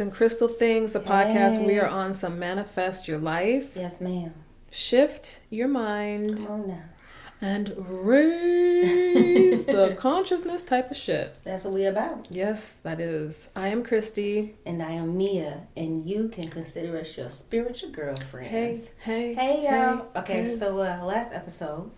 and Crystal Things, the podcast. We are on some Manifest Your Life. Yes, ma'am. Shift your mind. Come on now. And raise the consciousness type of shit. That's what we about. Yes, that is. I am Christy. And I am Mia. And you can consider us your spiritual girlfriends. Hey, y'all. Okay, hey. so last episode,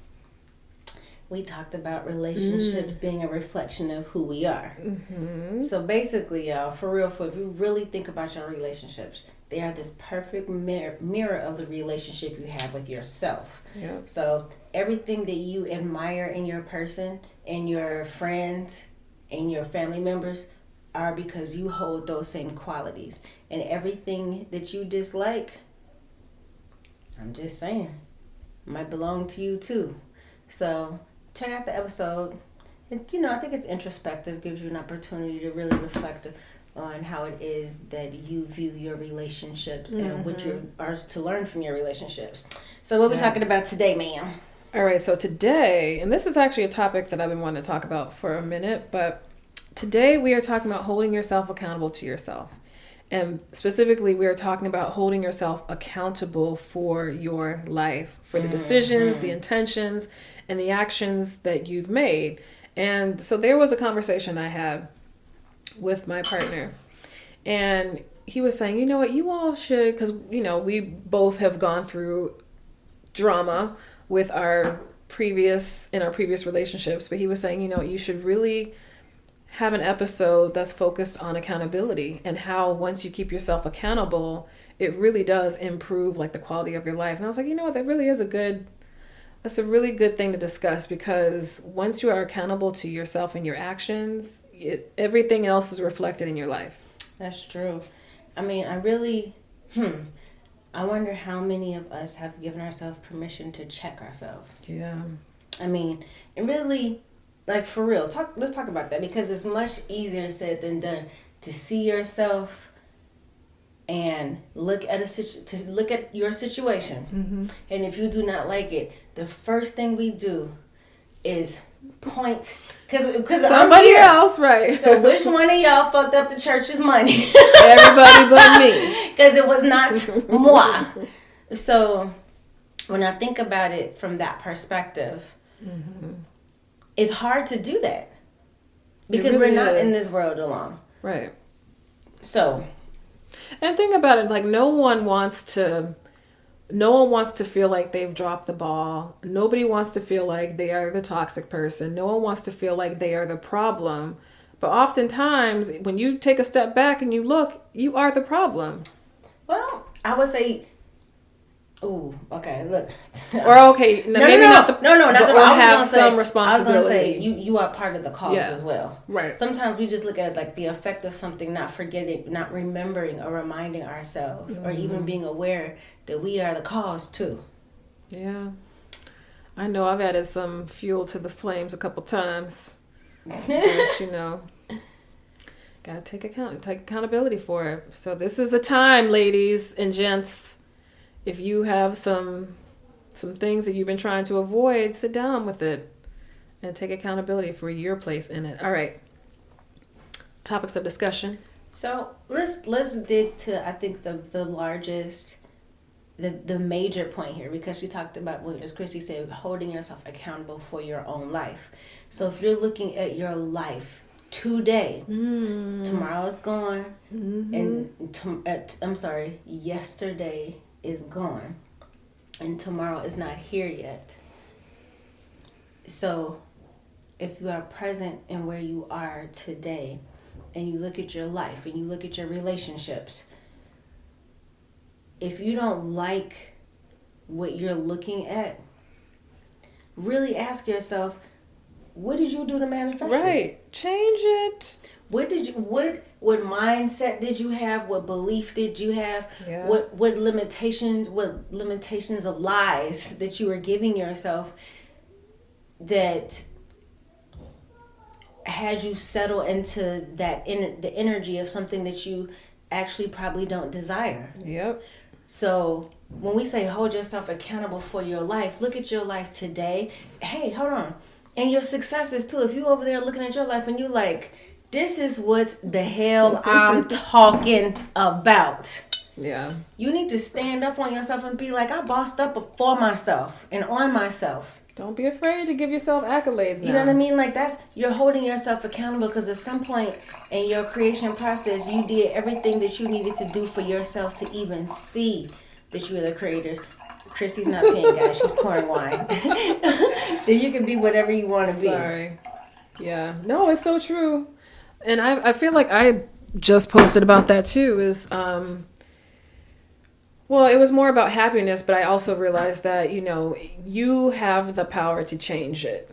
we talked about relationships being a reflection of who we are. Mm-hmm. So basically, y'all, for real, if you really think about your relationships, they are this perfect mirror of the relationship you have with yourself. Yep. So everything that you admire in your person and your friends and your family members are because you hold those same qualities. And everything that you dislike, I'm just saying, might belong to you too. So check out the episode. And, I think it's introspective, gives you an opportunity to really reflect on how it is that you view your relationships and what you are to learn from your relationships. So what we're talking about today, ma'am? All right, so today, and this is actually a topic that I've been wanting to talk about for a minute, but today we are talking about holding yourself accountable to yourself. And specifically, we are talking about holding yourself accountable for your life, for the decisions, the intentions, and the actions that you've made. And so there was a conversation I had with my partner, and he was saying, you know what, you all should, because, we both have gone through drama with our previous relationships, but he was saying, you should really have an episode that's focused on accountability and how once you keep yourself accountable, it really does improve like the quality of your life. And I was like, you know what, that really is that's a really good thing to discuss, because once you are accountable to yourself and your actions, everything else is reflected in your life. That's true. I mean, I wonder how many of us have given ourselves permission to check ourselves. Yeah. I mean, and really, like, for real, let's talk about that, because it's much easier said than done to see yourself and look at your situation. Mm-hmm. And if you do not like it, the first thing we do is point, because somebody else, right? So which one of y'all fucked up the church's money? Everybody but me, because it was not moi. So when I think about it from that perspective, it's hard to do that, because really we're not in this world alone, right? So, and think about it, like no one wants to feel like they've dropped the ball. Nobody wants to feel like they are the toxic person. No one wants to feel like they are the problem. But oftentimes, when you take a step back and you look, you are the problem. Well, I would say, ooh, okay, look. Or okay, not the or have some responsibility. I was going to say, you are part of the cause as well. Right. Sometimes we just look at it like the effect of something, not forgetting, not remembering or reminding ourselves, or even being aware that we are the cause too. Yeah. I know I've added some fuel to the flames a couple times. But, gotta take accountability for it. So this is the time, ladies and gents. If you have some things that you've been trying to avoid, sit down with it and take accountability for your place in it. All right. Topics of discussion. So let's dig to, I think, the largest, the major point here, because you talked about, as Christy said, holding yourself accountable for your own life. So if you're looking at your life today, tomorrow is gone, and yesterday is gone, and tomorrow is not here yet. So if you are present in where you are today, and you look at your life and you look at your relationships, if you don't like what you're looking at, really ask yourself, what did you do to manifest it? Right. Change it. What mindset did you have? What belief did you have? Yeah. What limitations of lies that you were giving yourself that had you settle into the energy of something that you actually probably don't desire? Yep. So when we say hold yourself accountable for your life, look at your life today. Hey, hold on. And your successes too. If you over there looking at your life and you like, This is what the hell I'm talking about. Yeah. You need to stand up on yourself and be like, I bossed up for myself and on myself. Don't be afraid to give yourself accolades now. You know what I mean? Like, you're holding yourself accountable because at some point in your creation process, you did everything that you needed to do for yourself to even see that you're the creator. Chrissy's not paying, guys. She's pouring wine. Then you can be whatever you want to be. Sorry. Yeah. No, it's so true. And I feel like I just posted about that too, well, it was more about happiness, but I also realized that, you have the power to change it.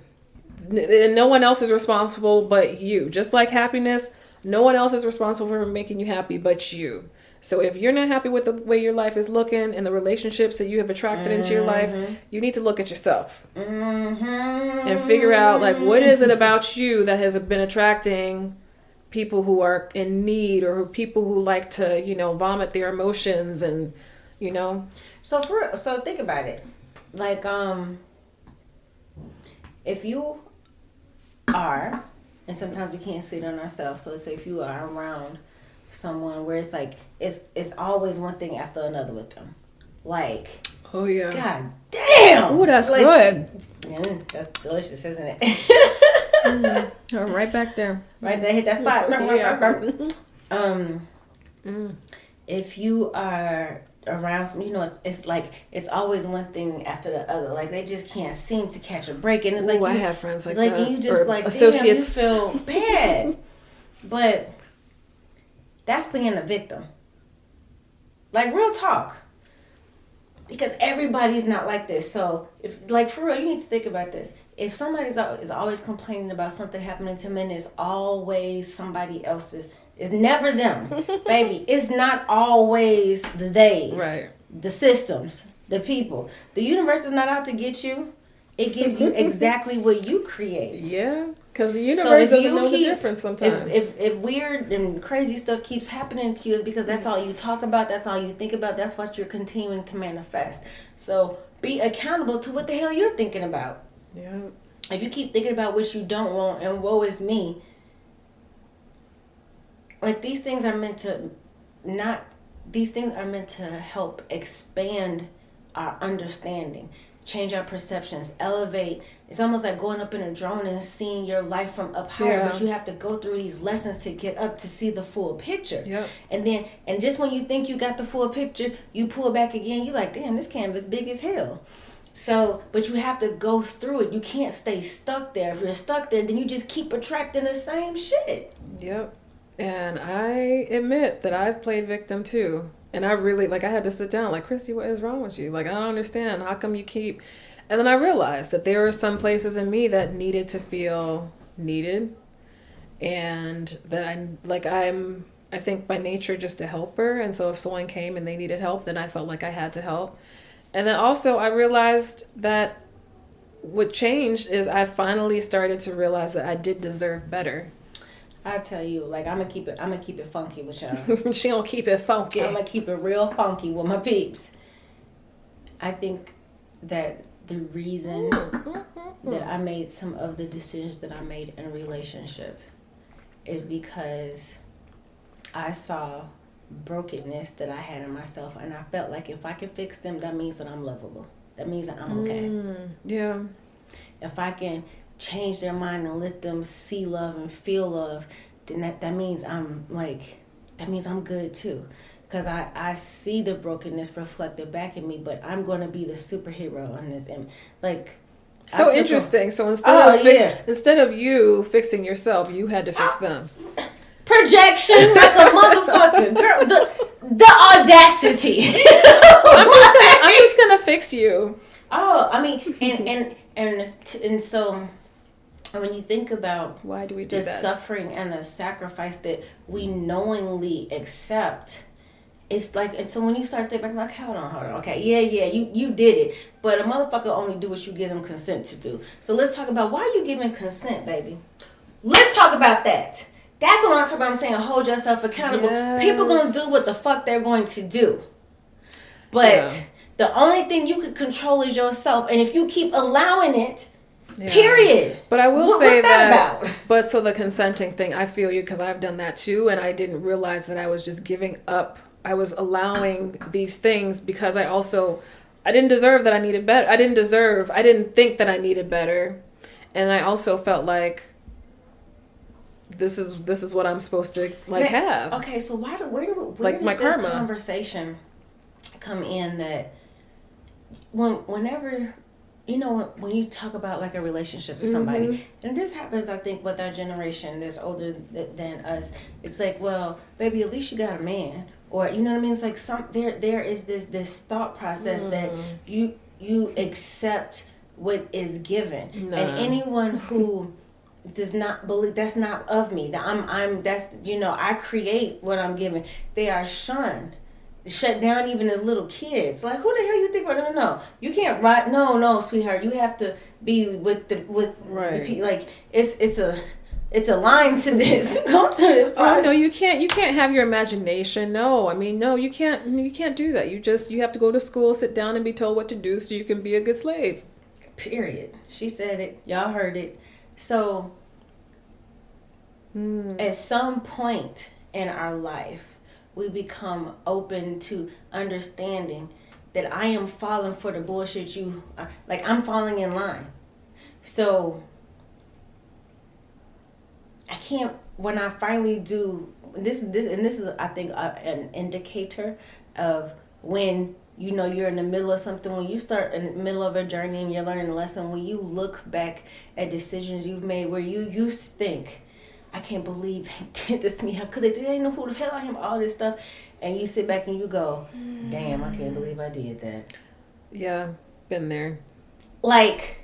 And no one else is responsible but you. Just like happiness, no one else is responsible for making you happy but you. So if you're not happy with the way your life is looking and the relationships that you have attracted into your life, you need to look at yourself and figure out, like, what is it about you that has been attracting people who are in need or people who like to, vomit their emotions and, So think about it. Like, if you are, and sometimes we can't see it on ourselves. So let's say if you are around someone where it's like it's always one thing after another with them, like, oh yeah, god damn, ooh, that's like, good. That's delicious, isn't it? Right back there, right there, hit that spot. Yeah. If you are around some, it's like it's always one thing after the other. Like, they just can't seem to catch a break, and it's like I have friends like that. Like, you just, or like, associates. damn, you feel bad, but that's playing the victim. Like, real talk, because everybody's not like this. So if, like, for real, you need to think about this. If somebody's is always complaining about something happening to men, it's always somebody else's. It's never them, baby. It's not always the days, right? The systems, the people. The universe is not out to get you. It gives you exactly what you create. Yeah, because the universe doesn't know the difference sometimes. If weird and crazy stuff keeps happening to you, it's because that's all you talk about. That's all you think about. That's what you're continuing to manifest. So be accountable to what the hell you're thinking about. Yeah. If you keep thinking about what you don't want and woe is me, like, these things are meant to help expand our understanding, change our perceptions, elevate. It's almost like going up in a drone and seeing your life from up higher, but you have to go through these lessons to get up to see the full picture. Yep. And just when you think you got the full picture, you pull back again, you're like, damn, this canvas big as hell. So, but you have to go through it. You can't stay stuck there. If you're stuck there, then you just keep attracting the same shit. Yep. And I admit that I've played victim too. And I really, I had to sit down, like, Christy, what is wrong with you? Like, I don't understand. How come you keep... And then I realized that there were some places in me that needed to feel needed. And that I think by nature just a helper. And so if someone came and they needed help, then I felt like I had to help. And then also I realized that what changed is I finally started to realize that I did deserve better. I tell you, like, I'm gonna keep it funky with y'all. She don't keep it funky. I'm gonna keep it real funky with my peeps. I think that the reason that I made some of the decisions that I made in a relationship is because I saw brokenness that I had in myself, and I felt like if I can fix them, that means that I'm lovable. That means that I'm okay. Yeah. If I can change their mind and let them see love and feel love, then that means I'm good too. Because I see the brokenness reflected back in me, but I'm going to be the superhero in this. And, like, so interesting. So instead of you fixing yourself, you had to fix them. Projection like a motherfucker. Girl, the audacity. I'm just gonna fix you. Oh, I mean, and so when you think about why do we do the that? Suffering and the sacrifice that we knowingly accept, it's like, and so when you start thinking like, hold on, okay, yeah, you did it, but a motherfucker only do what you give them consent to do. So let's talk about why you giving consent, baby. Let's talk about that. That's what I'm talking about. I'm saying hold yourself accountable. Yes. People gonna do what the fuck they're going to do, but the only thing you can control is yourself. And if you keep allowing it, Yeah. Period. But I will say what's that about? But so the consenting thing, I feel you because I've done that too, and I didn't realize that I was just giving up. I was allowing these things because I didn't deserve that I needed better. I didn't think that I needed better, and I also felt like this is what I'm supposed to have. Okay, so where like did my this karma conversation come in that whenever when you talk about like a relationship with somebody, and this happens, I think, with our generation that's older than us, it's like, well, baby, at least you got a man, or you know what I mean? It's like there is this thought process that you accept what is given, and anyone who does not believe, that's not of me, that I'm that's I create what I'm given, they are shunned, shut down, even as little kids. Like, who the hell you think? No, you can't write. No, sweetheart, you have to be with the like it's a line to this. Go through this process. Oh no, you can't have your imagination. No, I mean, no, you can't do that. You have to go to school, sit down, and be told what to do so you can be a good slave. Period. She said it. Y'all heard it. So at some point in our life, we become open to understanding that I am falling for the bullshit I'm falling in line. So I can't, when I finally do this is I think an indicator of when you're in the middle of something, when you start in the middle of a journey and you're learning a lesson, when you look back at decisions you've made where you used to think, I can't believe they did this to me. How could they? They know who the hell I am, all this stuff. And you sit back and you go, damn, I can't believe I did that. Yeah, been there. Like,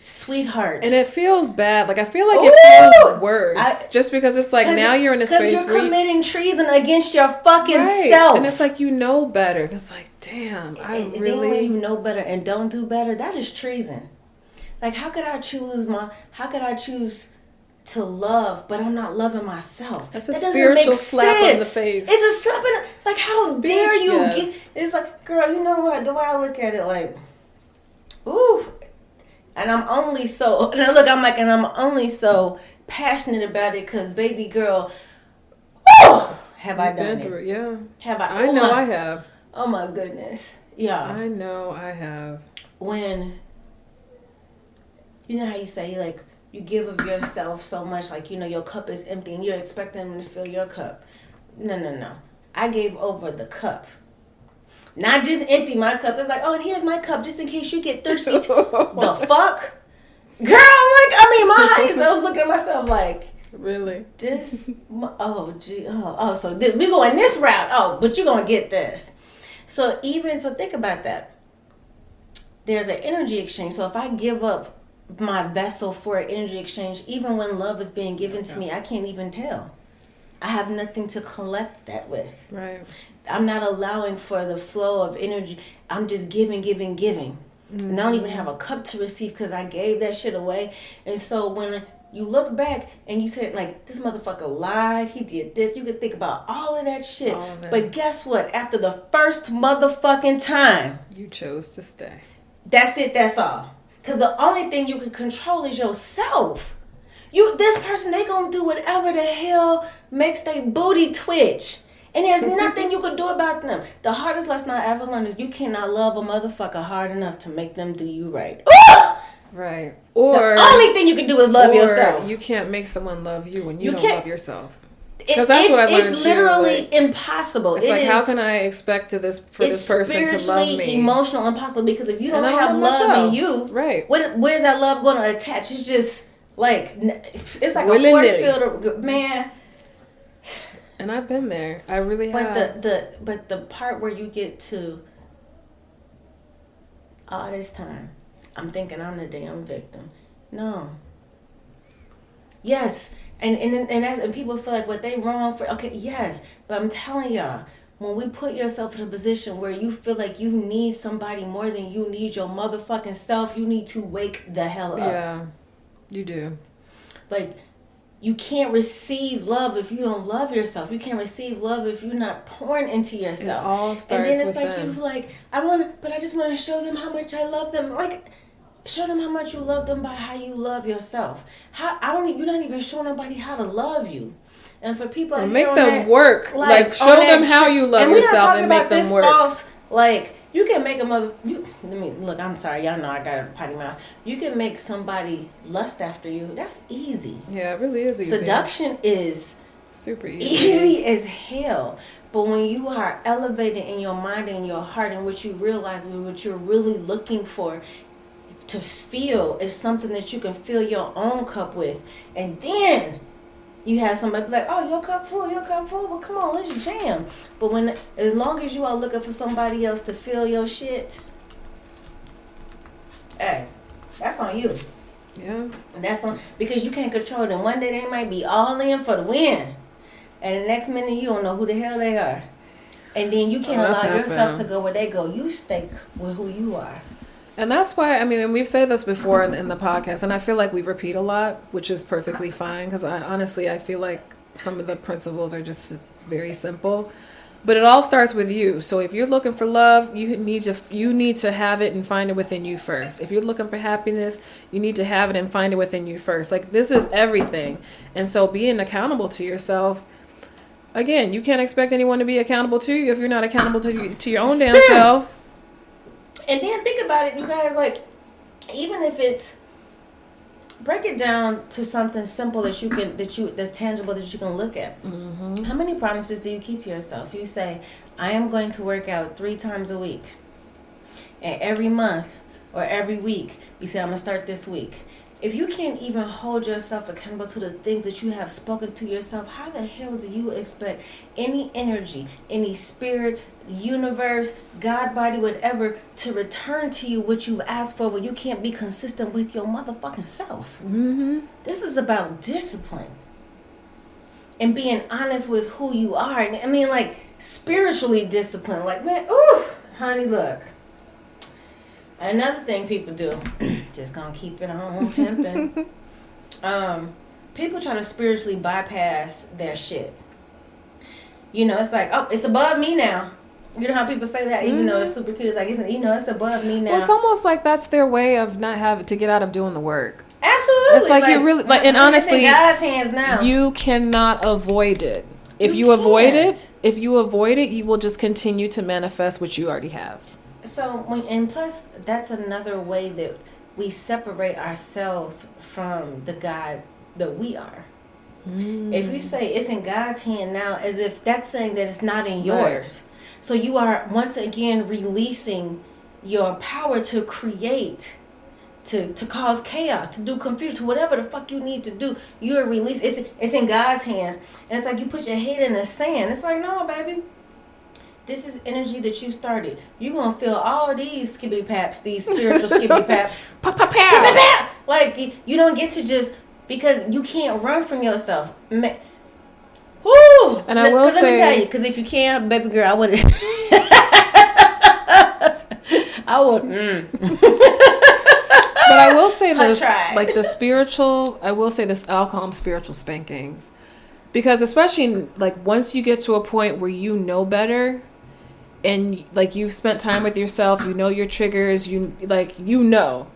sweetheart. And it feels bad. Like, I feel like it feels worse. Just because it's like, now you're in a space where you're committing treason against your fucking self. And it's like, you know better. And it's like, damn, then when you know better and don't do better, that is treason. Like, how could I choose to love, but I'm not loving myself? That's a spiritual slap on the face. It's a slap in the, like, how dare you get, it's like, girl, you know what, the way I look at it, like, ooh, and I'm only so passionate about it because, baby girl, woo, have I done it? Through it, yeah. Have I? I have. Oh my goodness. Yeah. I know I have. When, you know how you say, like, you give of yourself so much, like, your cup is empty and you're expecting them to fill your cup. No. I gave over the cup. Not just empty my cup. It's like, oh, and here's my cup just in case you get thirsty. The fuck? Girl, my highest, I was looking at myself like, really? So we going this route. Oh, but you're going to get this. So think about that. There's an energy exchange. So if I give up my vessel for an energy exchange, even when love is being given to me, I can't even tell. I have nothing to collect that with. Right. I'm not allowing for the flow of energy. I'm just giving. And I don't even have a cup to receive because I gave that shit away. And so when you look back and you say, like, this motherfucker lied, he did this, you could think about all of that shit. But guess what? After the first motherfucking time, you chose to stay. That's it, that's all. Because the only thing you can control is yourself. This person, they gonna do whatever the hell makes their booty twitch. And there's nothing you can do about them. The hardest lesson I ever learned is you cannot love a motherfucker hard enough to make them do you right. Right. Or the only thing you can do is love yourself. You can't make someone love you when you don't love yourself. Because that's what I learned too. It's literally impossible. It's like, how can I expect for this person to love me? It's emotional impossible, because if you don't have love in you, right? Where's that love going to attach? It's just like, it's like a force field of, man. And I've been there. I really have. But the part where you get to, all this time, I'm thinking I'm the damn victim. No. Yes. And people feel like, what they wrong for? Okay, yes. But I'm telling y'all, when we put yourself in a position where you feel like you need somebody more than you need your motherfucking self, you need to wake the hell up. Yeah, you do. Like, you can't receive love if you don't love yourself. You can't receive love if you're not pouring into yourself. It all starts and then it's within. like, you like, but I just want to show them how much I love them. Like, show them how much you love them by how you love yourself. You're not even showing nobody how to love you. And for people, or make them work. Like show them how you love yourself and make them work. False, like you can make a look. I'm sorry, y'all know I got a potty mouth. You can make somebody lust after you. That's easy. Yeah, it really is easy. Seduction is super easy as hell. But when you are elevated in your mind and your heart, and what you realize, what you're really looking for to feel, is something that you can fill your own cup with, and then you have somebody be like, oh, your cup full, well, come on, let's jam. But as long as you are looking for somebody else to fill your shit, hey, that's on you. Yeah. And that's on, because you can't control them. One day they might be all in for the win, and the next minute you don't know who the hell they are. And then you can't allow yourself to go where they go. You stay with who you are. And that's why, I mean, and we've said this before in the podcast, and I feel like we repeat a lot, which is perfectly fine, because I feel like some of the principles are just very simple. But it all starts with you. So if you're looking for love, you need to have it and find it within you first. If you're looking for happiness, you need to have it and find it within you first. Like, this is everything. And so being accountable to yourself, again, you can't expect anyone to be accountable to you if you're not accountable to your own damn self. And then think about it, you guys, like, even if it's, break it down to something simple that's tangible that you can look at. Mm-hmm. How many promises do you keep to yourself? You say, I am going to work out 3 times a week. And every month or every week, you say, I'm going to start this week. If you can't even hold yourself accountable to the things that you have spoken to yourself, how the hell do you expect any energy, any spirit, universe, God body, whatever, to return to you what you've asked for when you can't be consistent with your motherfucking self? Mm-hmm. This is about discipline and being honest with who you are. And I mean, like, spiritually disciplined. Like, man, ooh, honey, look. Another thing people do, just gonna keep it on pimping. People try to spiritually bypass their shit. You know, it's like, oh, it's above me now. You know how people say that, even though it's super cute. It's like, it's above me now. Well, it's almost like that's their way of not having to get out of doing the work. Absolutely. It's like you're really like, and honestly, it's in God's hands now. You cannot avoid it. If you avoid it, you will just continue to manifest what you already have. So, and plus, that's another way that we separate ourselves from the God that we are. If you say it's in God's hand now, as if that's saying that it's not in yours. Right. So you are once again releasing your power to create, to cause chaos, to do confusion, to whatever the fuck you need to do. You're released. It's in God's hands, and it's like you put your head in the sand. It's like, no, baby. This is energy that you started. You're going to feel all these skibbity paps, these spiritual skibbity paps. Like, you don't get to just, because you can't run from yourself. Woo! And I will say, let me tell you, because if you can't, baby girl, I would. But I will say this, like the spiritual, I'll call them spiritual spankings. Because especially, like, once you get to a point where you know better, and, like, you've spent time with yourself, you know your triggers, know.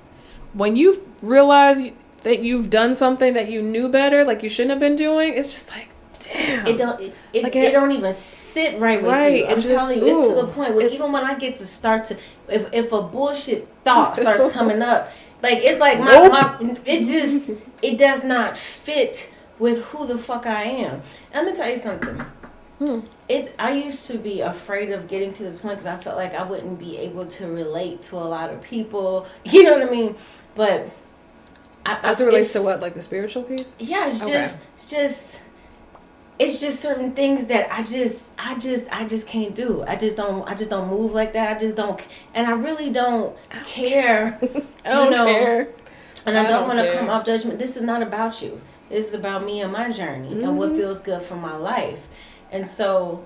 When you realize that you've done something that you knew better, like you shouldn't have been doing, it's just like, damn. It don't even sit right with you. I'm telling you, it's to the point where even when I get to start to, if a bullshit thought starts coming up, like, it's like it does not fit with who the fuck I am. And let me tell you something. I used to be afraid of getting to this point because I felt like I wouldn't be able to relate to a lot of people. You know what I mean? But as it relates to what, like the spiritual piece? Yeah, it's just certain things that I just can't do. I just don't move like that. I just don't, and I really don't care. I don't care. And I don't want to come off judgment. This is not about you. This is about me and my journey and what feels good for my life. And so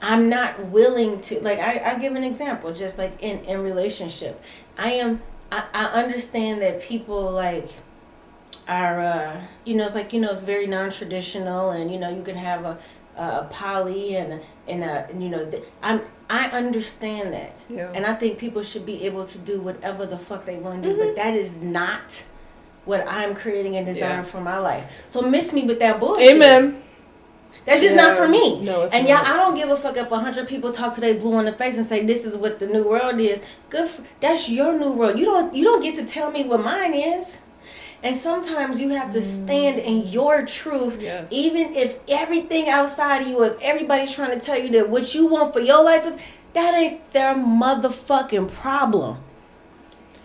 I'm not willing to, like, I give an example, just like in relationship. I understand that people, like, are, it's like, it's very non-traditional, and, you can have a poly and I understand that, Yeah. and I think people should be able to do whatever the fuck they want to do, but that is not what I'm creating and desiring for my life. So miss me with that bullshit. Amen. That's just not for me. No, it's and not. I don't give a fuck if 100 people talk to they blue in the face and say this is what the new world is. That's your new world. You don't get to tell me what mine is. And sometimes you have to stand in your truth, even if everything outside of you, if everybody's trying to tell you that what you want for your life is, that ain't their motherfucking problem.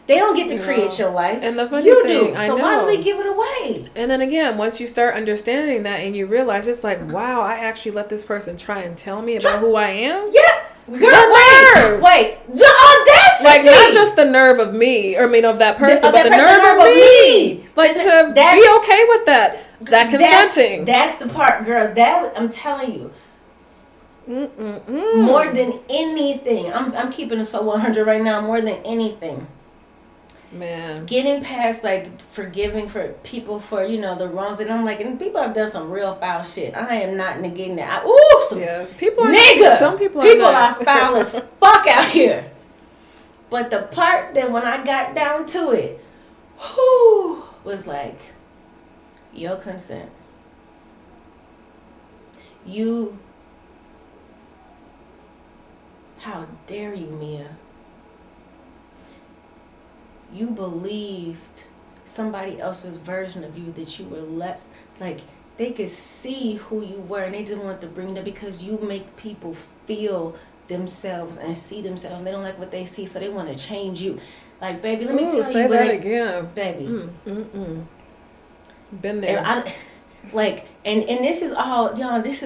They don't get to create your life. And the funny you thing, do. I So know. why do we give it away? And then again, once you start understanding that and you realize it's like, wow, I actually let this person try and tell me about who I am. Yeah. Girl, wait. The audacity. Like, not just the nerve of me, or of that person, but the nerve of me. Like, to be okay with that consenting. That's the part, girl. That I'm telling you. More than anything, I'm keeping it so 100 right now. More than anything, man, getting past like forgiving for people for the wrongs, and I'm like, and people have done some real foul shit. I am not negating that. people are nigga. Some people are foul as fuck out here. But the part that when I got down to it, was like, your consent. How dare you, Mia? You believed somebody else's version of you that you were less, like, they could see who you were and they just wanted to bring that because you make people feel themselves and see themselves. They don't like what they see, so they want to change you. Like, baby, let me tell you. Say that again. Baby. Been there. And this is all, y'all, this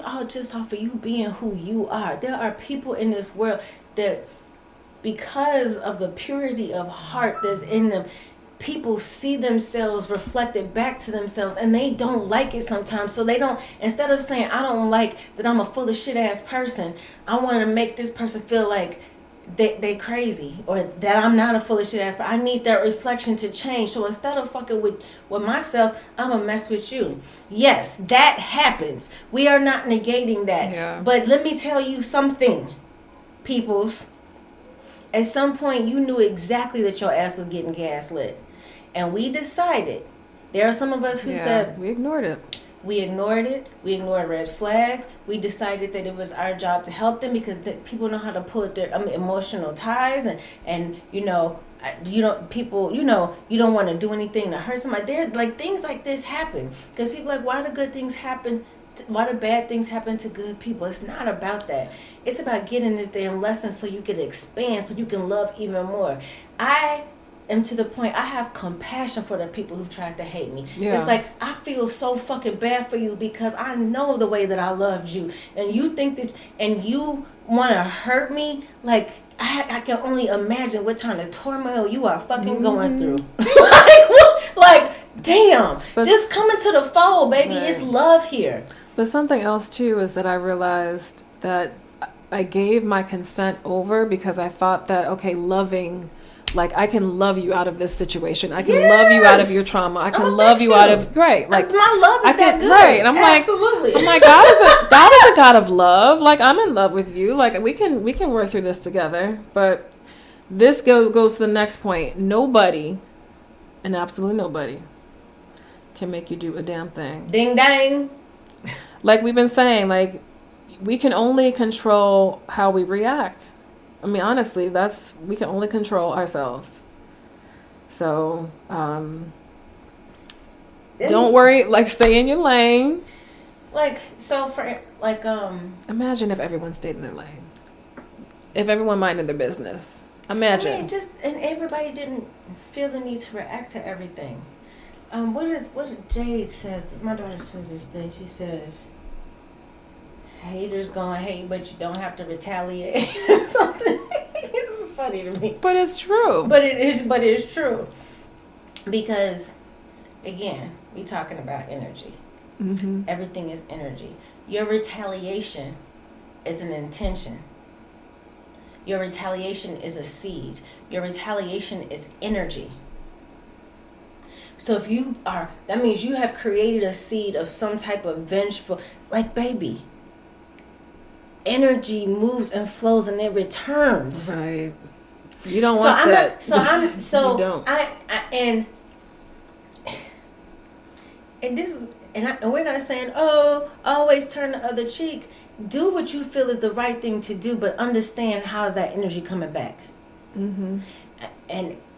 all just off of you being who you are. There are people in this world that, because of the purity of heart that's in them, people see themselves reflected back to themselves and they don't like it sometimes. So they don't, instead of saying, I don't like that I'm a full of shit ass person, I want to make this person feel like they crazy, or that I'm not a full of shit ass, but I need that reflection to change. So instead of fucking with myself, I'm gonna mess with you. Yes, that happens. We are not negating that. Yeah. But let me tell you something, peoples. At some point, you knew exactly that your ass was getting gaslit. And we decided, there are some of us who said, we ignored it. We ignored it. We ignored red flags. We decided that it was our job to help them because people know how to pull at their emotional ties, and you don't want to do anything to hurt somebody. There's like things like this happen because people are like, why do good things happen? Why do bad things happen to good people? It's not about that. It's about getting this damn lesson so you can expand, so you can love even more. I am to the point, I have compassion for the people who've tried to hate me. Yeah. It's like, I feel so fucking bad for you because I know the way that I loved you. And you think that, and you want to hurt me? Like, I can only imagine what kind of turmoil you are fucking going through. like, damn. But just coming to the fold, baby. Right. It's love here. But something else, too, is that I realized that I gave my consent over because I thought that, okay, loving... Like, I can love you out of this situation. I can love you out of your trauma. I can love you out of... Right. Like, my love is that good. Right. And I'm Absolutely. like, God is a God of love. Like, I'm in love with you. Like, we can work through this together. But this goes to the next point. Nobody, and absolutely nobody, can make you do a damn thing. Ding dang. Like we've been saying, like, we can only control how we react. I mean, honestly, we can only control ourselves. So, don't worry, like, stay in your lane. Imagine if everyone stayed in their lane. If everyone minded their business. Imagine. And everybody didn't feel the need to react to everything. What Jade says, my daughter says this thing, she says, haters gonna hate, but you don't have to retaliate or something. It's funny to me, but it's true. But it's true because, again, we talking about energy. Mm-hmm. Everything is energy. Your retaliation is an intention. Your retaliation is a seed. Your retaliation is energy. So if you are, that means you have created a seed of some type of vengeful, like baby. Energy moves and flows and it returns. Right. You don't want that. So you don't. And we're not saying, oh, always turn the other cheek. Do what you feel is the right thing to do, but understand how's that energy coming back. Mm-hmm.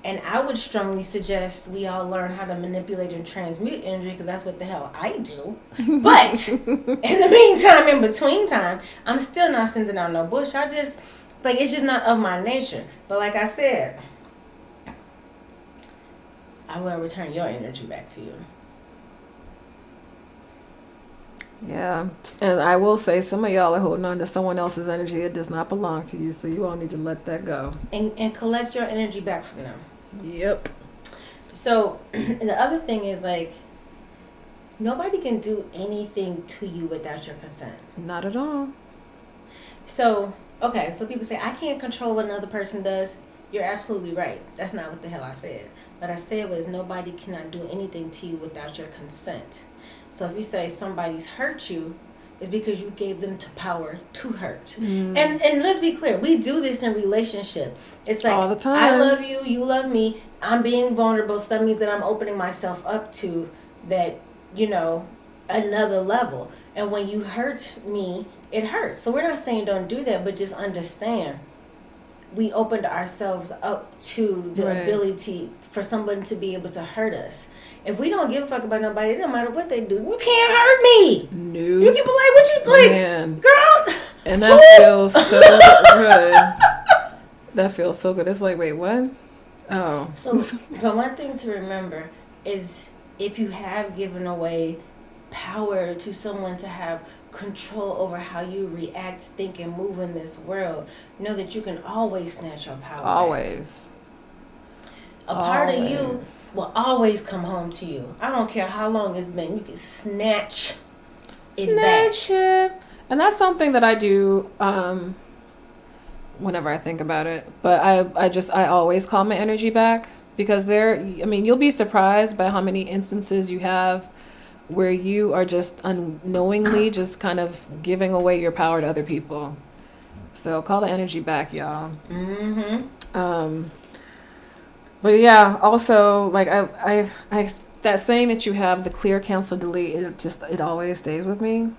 And I would strongly suggest we all learn how to manipulate and transmute energy, because that's what the hell I do. But in the meantime, in between time, I'm still not sending out no bush. I just, like, it's just not of my nature. But like I said, I will return your energy back to you. Yeah, and I will say some of y'all are holding on to someone else's energy that does not belong to you, so you all need to let that go. And collect your energy back from them. Yep. So the other thing is, like, nobody can do anything to you without your consent. Not at all. So, okay, so people say, I can't control what another person does. You're absolutely right. That's not what the hell I said. What I said was nobody cannot do anything to you without your consent. So if you say somebody's hurt you, it's because you gave them the power to hurt. And let's be clear, we do this in relationship. It's like, all the time. I love you, you love me, I'm being vulnerable, so that means that I'm opening myself up to that, another level. And when you hurt me, it hurts. So we're not saying don't do that, but just understand, we opened ourselves up to the ability for someone to be able to hurt us. If we don't give a fuck about nobody, it don't matter what they do. You can't hurt me. No. You can be like, what you like, Man. girl? And that feels so good. That feels so good. It's like, wait, what? Oh. So, but one thing to remember is, if you have given away power to someone to have control over how you react, think, and move in this world, know that you can always snatch your power Always. back. A part of you will always come home to you. I don't care how long it's been. You can snatch it back. And that's something that I do whenever I think about it. But I always call my energy back, because you'll be surprised by how many instances you have where you are just unknowingly just kind of giving away your power to other people. So call the energy back, y'all. Mm-hmm. But yeah, also, like, I that saying that you have, the clear, cancel, delete, it always stays with me.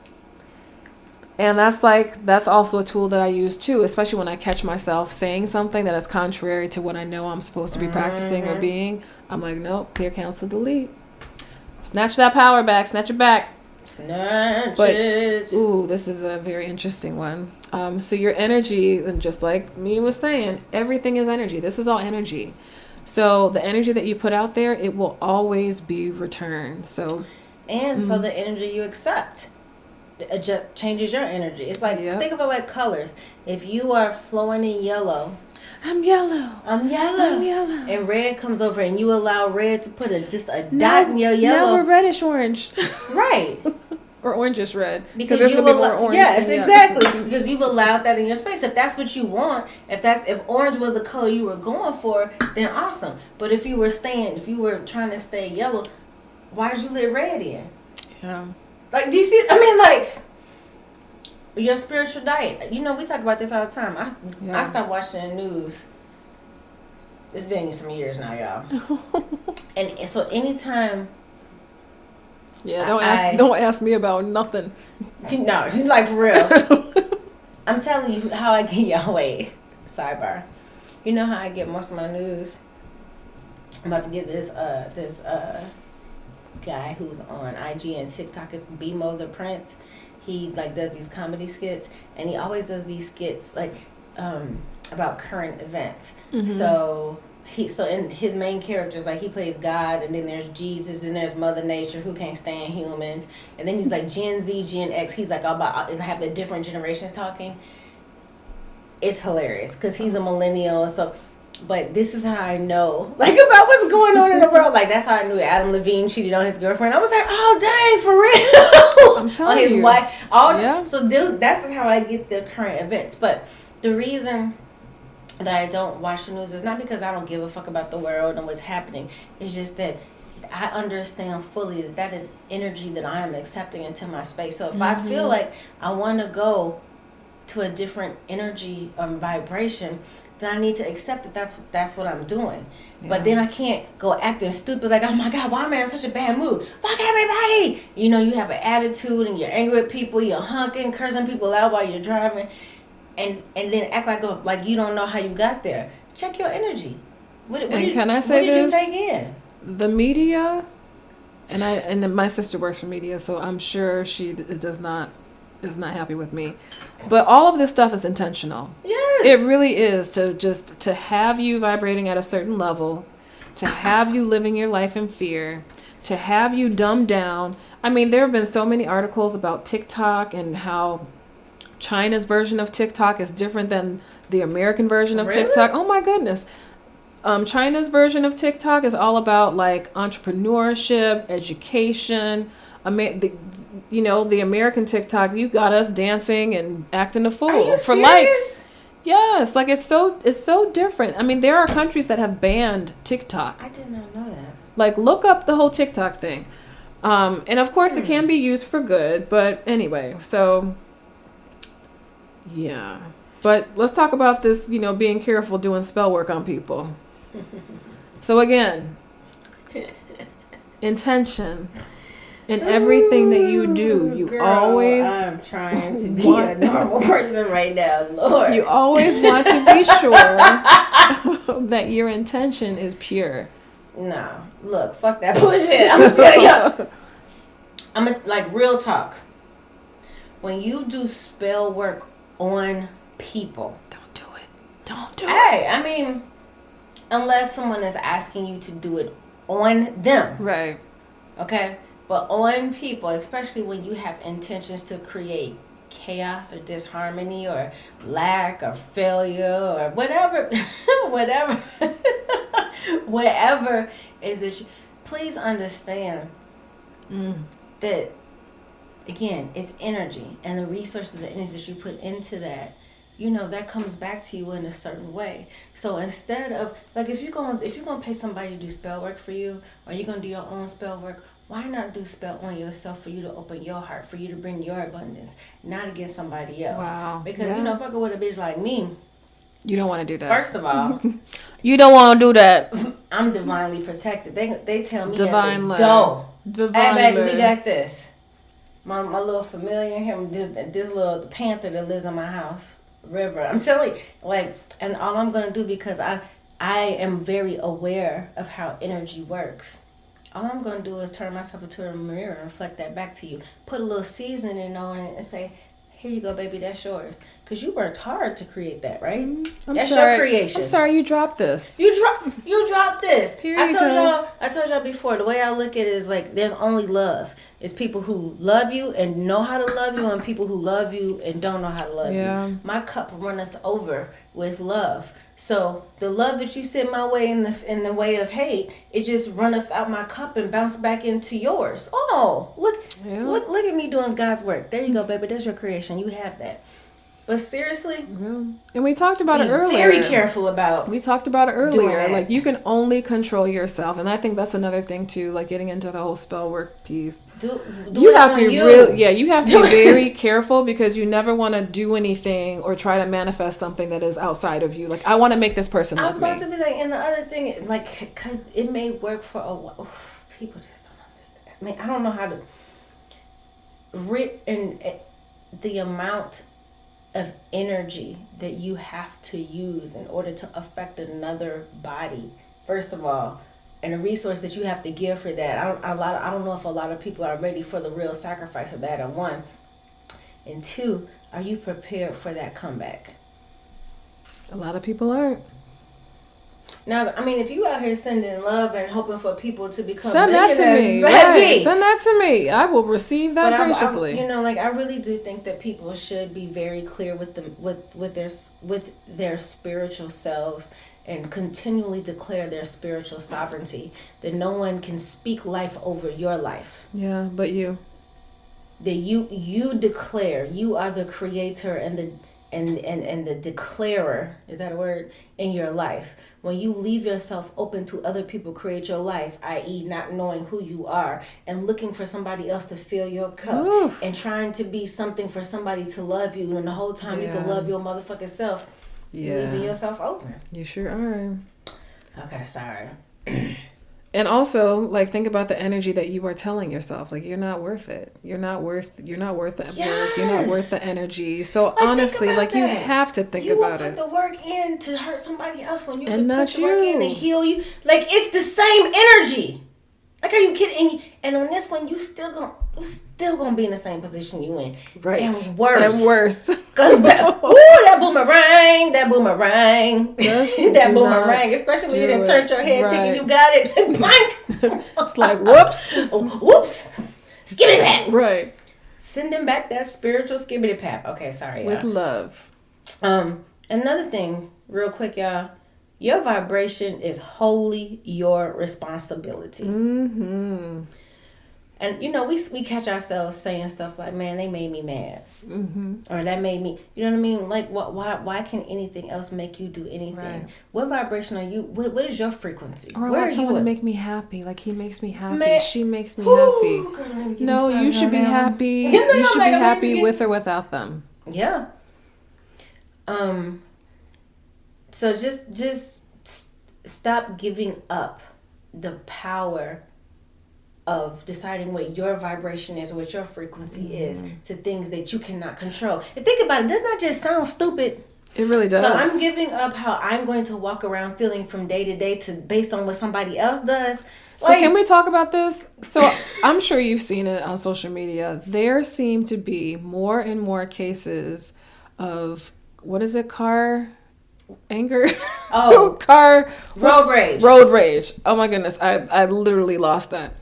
And that's also a tool that I use too, especially when I catch myself saying something that is contrary to what I know I'm supposed to be practicing or being. I'm like, nope, clear, cancel, delete. Snatch that power back, snatch it back. Snatch it. Ooh, this is a very interesting one. So your energy, and just like me was saying, everything is energy. This is all energy. So the energy that you put out there, it will always be returned. So the energy you accept changes your energy. It's like, think of it like colors. If you are flowing in yellow, I'm yellow. And red comes over, and you allow red to put just a dot in your yellow. Now we're reddish orange. Right. Or orangish red. Because there's going to be more orange. Yes, exactly. Because you've allowed that in your space. If that's what you want, if orange was the color you were going for, then awesome. But if you were trying to stay yellow, why did you let red in? Yeah. Like, do you see? I mean, like, your spiritual diet. We talk about this all the time. I stopped watching the news. It's been some years now, y'all. And so anytime. Yeah, don't ask me about nothing. No, like, for real. I'm telling you how I get y'all weight. Sidebar. You know how I get most of my news? I'm about to get this guy who's on IG and TikTok. It's BMO the Prince. He does these comedy skits, and he always does these skits about current events. Mm-hmm. So in his main characters, he plays God, and then there's Jesus, and there's Mother Nature, who can't stand humans, and then he's like Gen Z, Gen X. He's like all about, and have the different generations talking. It's hilarious because he's a millennial, so. But this is how I know, about what's going on in the world. That's how I knew Adam Levine cheated on his girlfriend. I was like, oh, dang, for real. I'm telling you. On his wife. Yeah. So that's how I get the current events. But the reason that I don't watch the news is not because I don't give a fuck about the world and what's happening. It's just that I understand fully that that is energy that I am accepting into my space. So if I feel like I want to go to a different energy vibration, then I need to accept that that's what I'm doing. Yeah. But then I can't go acting stupid like, oh my God, why am I in such a bad mood? Fuck everybody! You know, you have an attitude and you're angry at people, you're honking, cursing people out while you're driving, and then act like you don't know how you got there. Check your energy. What did you take in? The media, and my sister works for media, so I'm sure she is not happy with me. But all of this stuff is intentional. Yes. It really is, to have you vibrating at a certain level, to have you living your life in fear, to have you dumbed down. I mean, there have been so many articles about TikTok and how China's version of TikTok is different than the American version of TikTok. Oh my goodness. China's version of TikTok is all about like entrepreneurship, education. The American TikTok, you got us dancing and acting a fool for likes. Yes, like it's so different. I mean, there are countries that have banned TikTok. I did not know that. Like, look up the whole TikTok thing. And of course it can be used for good, but anyway, so yeah. But let's talk about this, being careful doing spell work on people. So again, intention in everything that you do. You always. I'm trying to be a normal person right now, Lord. You always want to be sure that your intention is pure. No, look, fuck that bullshit. I'm gonna tell you. Like real talk. When you do spell work on people, don't do it. Hey, I mean, unless someone is asking you to do it on them. Right. Okay? But on people, especially when you have intentions to create chaos or disharmony or lack or failure or whatever, whatever is that please understand that, again, it's energy, and the resources and energy that you put into that, that comes back to you in a certain way. So instead of, like, if you're going to pay somebody to do spell work for you, or you're going to do your own spell work, why not do spell on yourself for you to open your heart, for you to bring your abundance, not against somebody else? Wow. Because, fucking with a bitch like me, you don't want to do that. First of all, you don't want to do that. I'm divinely protected. They tell me divine at the door, hey baby, we got this. My little familiar here, this little panther that lives in my house, River. I'm telling you, and all I'm gonna do, because I am very aware of how energy works. All I'm gonna do is turn myself into a mirror and reflect that back to you. Put a little seasoning on it and say, here you go, baby, that's yours. Because you worked hard to create that, right? That's your creation. I'm sorry you dropped this. You dropped this. I told y'all before, the way I look at it is like there's only love. It's people who love you and know how to love you, and people who love you and don't know how to love you. My cup runneth over with love. So the love that you send my way in the way of hate, it just runneth out my cup and bounce back into yours. Oh, look at me doing God's work. There you go, baby. That's your creation. You have that. But seriously, and we talked about it earlier. Very careful about. We talked about it earlier. Like, you can only control yourself, and I think that's another thing too. Like, getting into the whole spell work piece. You have to be very careful, because you never want to do anything or try to manifest something that is outside of you. Like, I want to make this person love me. I was about to be like, and the other thing, like, because it may work for a while. People just don't understand. I mean, I don't know how to. The amount of energy that you have to use in order to affect another body, first of all, and the resource that you have to give for that. I don't know if a lot of people are ready for the real sacrifice of that. And one, and two, are you prepared for that comeback? A lot of people aren't. Now, I mean, if you out here sending love and hoping for people to become send that to me, right? Send that to me. I will receive that graciously. I really do think that people should be very clear with their spiritual selves, and continually declare their spiritual sovereignty. That no one can speak life over your life. Yeah, but you. That you declare you are the creator and and the declarer, is that a word, in your life. When you leave yourself open to other people create your life, i.e. not knowing who you are and looking for somebody else to fill your cup. Oof. And trying to be something for somebody to love you, and the whole time you can love your motherfucking self, leaving yourself open. You sure are. Okay, sorry. And also, like, think about the energy that you are telling yourself. Like, you're not worth it. You're not worth the work. You're not worth the energy. So, like, honestly, like, you have to think about it. You will put the work in to hurt somebody else when you can put the work in to heal you. Like, it's the same energy. Like, are you kidding? And on this one, you still gonna be in the same position you in. Right. And worse. Cause that boomerang. That boomerang. Especially when you done turned your head thinking you got it. It's like, whoops. Whoops. Skibbity pap. Right. Sending back that spiritual skibbity pap. Okay, sorry, y'all. With love. Another thing, real quick, y'all. Your vibration is wholly your responsibility. Mm-hmm. And, you know, we catch ourselves saying stuff like, man, they made me mad. Mm-hmm. Or that made me, you know what I mean? Like, why can anything else make you do anything? Right. What vibration are you, what is your frequency? Or where want someone to make me happy. Like, he makes me happy. Man, she makes me happy. Girl, no, you should be happy. You should be happy with or without them. Yeah. So just stop giving up the power of deciding what your vibration is, what your frequency is, to things that you cannot control. And think about it, doesn't that just sound stupid? It really does. So I'm giving up how I'm going to walk around feeling from day to day based on what somebody else does. So can we talk about this? So I'm sure you've seen it on social media. There seem to be more and more cases of, what is it, car anger? Oh, road rage. Oh my goodness, I literally lost that.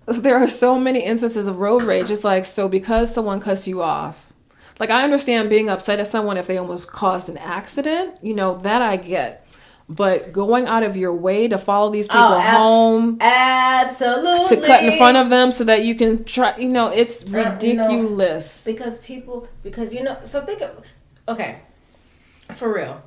There are so many instances of road rage. It's like, so because someone cuts you off, like, I understand being upset at someone if they almost caused an accident, you know, that I get. But going out of your way to follow these people home, absolutely, to cut in front of them so that you can try, you know, it's ridiculous. Because you know, so okay, for real.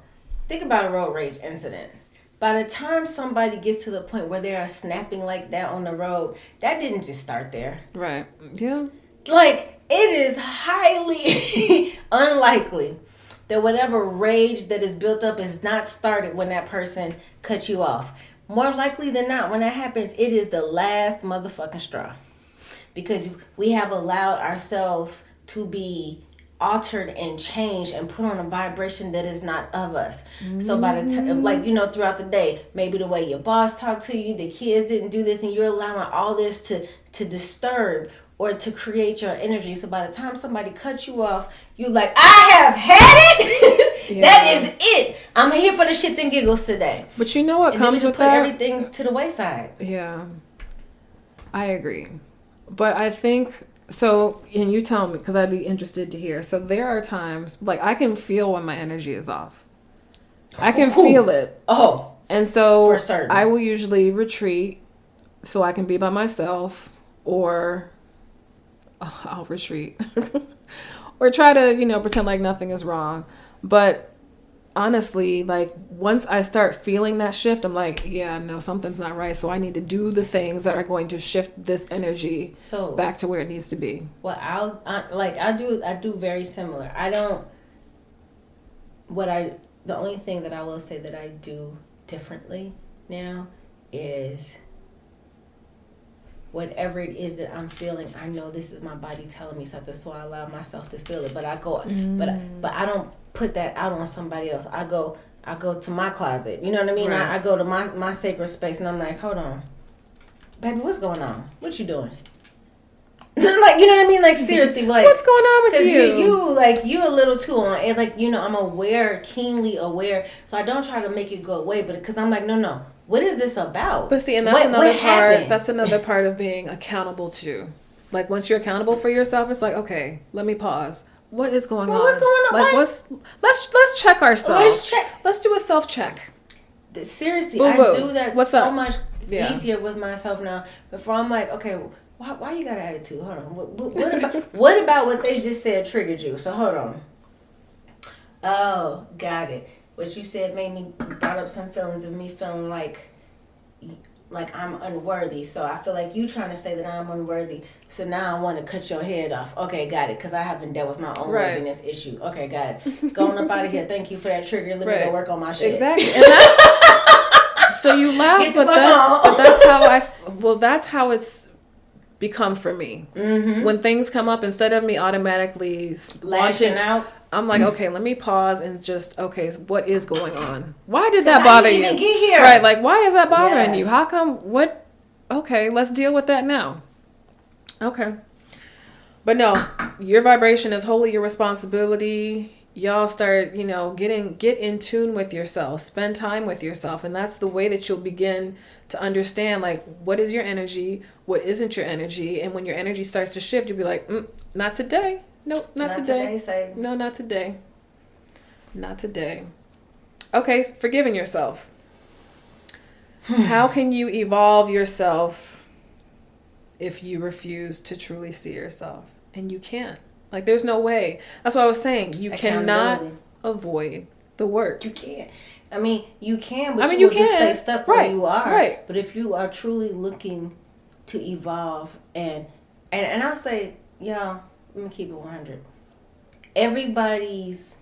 Think about a road rage incident. By the time somebody gets to the point where they are snapping like that on the road, that didn't just start there. Right. Yeah. Like, it is highly unlikely that whatever rage that is built up is not started when that person cut you off. More likely than not, when that happens, it is the last motherfucking straw. Because we have allowed ourselves to be altered and changed and put on a vibration that is not of us. So by the time, like, you know, throughout the day, maybe the way your boss talked to you, the kids didn't do this, and you're allowing all this to disturb or to create your energy. So by the time somebody cuts you off, you're like, I have had it. Yeah. That is it. I'm here for the shits and giggles today. But you know what comes with that? Put everything to the wayside. Yeah, I agree. But I think, so, and you tell me, because I'd be interested to hear. So there are times, like, I can feel when my energy is off. I can feel it. Oh. And so for certain. I will usually retreat so I can be by myself, or I'll retreat. Or try to, you know, pretend like nothing is wrong. But honestly, like, once I start feeling that shift, I'm like, yeah, no, something's not right. So I need to do the things that are going to shift this energy back to where it needs to be. Well, I do very similar. The only thing that I will say that I do differently now is whatever it is that I'm feeling, I know this is my body telling me something, so I allow myself to feel it. But I go, but I don't put that out on somebody else. I go to my closet. You know what I mean? Right. I go to my sacred space, and I'm like, hold on, baby, what's going on? What you doing? Like, you know what I mean? Like, seriously, like, what's going on with you? Because you a little too on it. Like, you know, I'm aware, keenly aware. So I don't try to make it go away, but because I'm like, no. What is this about? But see, and that's another part. Happened? That's another part of being accountable too. Like, once you're accountable for yourself, it's like, okay, let me pause. What is going on? What's going on? Like, let's check ourselves. Let's do a self check. Seriously, Boo-boo. I do that so much easier with myself now. Before I'm like, okay, why you got an attitude? Hold on. What about what they just said triggered you? So hold on. Oh, got it. What you said made me brought up some feelings of me feeling like I'm unworthy. So I feel like you trying to say that I'm unworthy. So now I want to cut your head off. Okay, got it. Because I haven't dealt with my own worthiness issue. Okay, got it. Going up out of here. Thank you for that trigger. Let me go work on my shit. Exactly. And that's so you laugh, but that's how it's become for me. Mm-hmm. When things come up, instead of me automatically lashing out, I'm like, okay, let me pause and just, okay, so what is going on? Why did that bother you? Get here. Right, like, why is that bothering you? How come, what? Okay, let's deal with that now. Okay. But no, your vibration is wholly your responsibility. Y'all start, get in tune with yourself. Spend time with yourself. And that's the way that you'll begin to understand, like, what is your energy? What isn't your energy? And when your energy starts to shift, you'll be like, not today. Nope, not today. No, not today. Not today. Okay, forgiving yourself. How can you evolve yourself if you refuse to truly see yourself? And you can't. Like, there's no way. That's what I was saying. You cannot avoid the work. You can't. I mean, you can, but you can just stay stuck where you are. Right. But if you are truly looking to evolve, and I'll say, y'all, let me keep it 100. Everybody's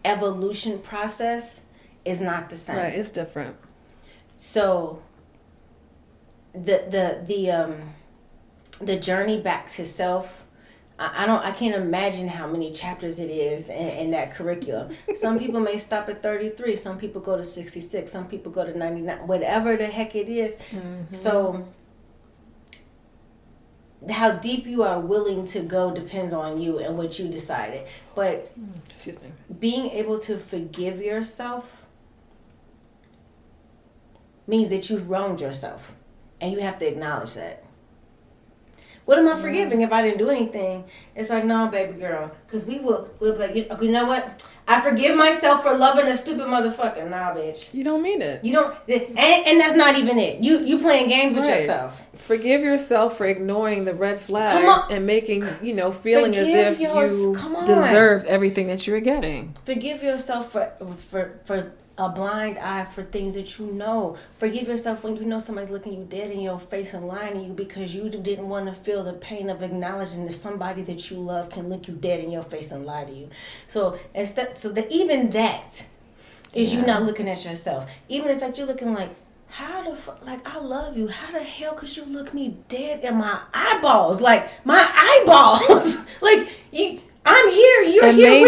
evolution process is not the same. Right, it's different. So the journey back to self, I can't imagine how many chapters it is in that curriculum. Some people may stop at 33, some people go to 66, some people go to 99, whatever the heck it is. Mm-hmm. So how deep you are willing to go depends on you and what you decided. But being able to forgive yourself means that you've wronged yourself, and you have to acknowledge that. What am I forgiving if I didn't do anything? It's like, no, baby girl, because we'll be like, you know what? I forgive myself for loving a stupid motherfucker. Nah, bitch. You don't mean it. You don't, and that's not even it. You playing games with yourself. Forgive yourself for ignoring the red flags and making, feeling as if you deserved everything that you were getting. Forgive yourself for a blind eye for things that you know. Forgive yourself when you know somebody's looking you dead in your face and lying to you because you didn't want to feel the pain of acknowledging that somebody that you love can look you dead in your face and lie to you. So even that is you not looking at yourself. Even in fact you're looking like, how the fuck, like, I love you. How the hell could you look me dead in my eyeballs? Like, my eyeballs. Like, I'm here, you're here.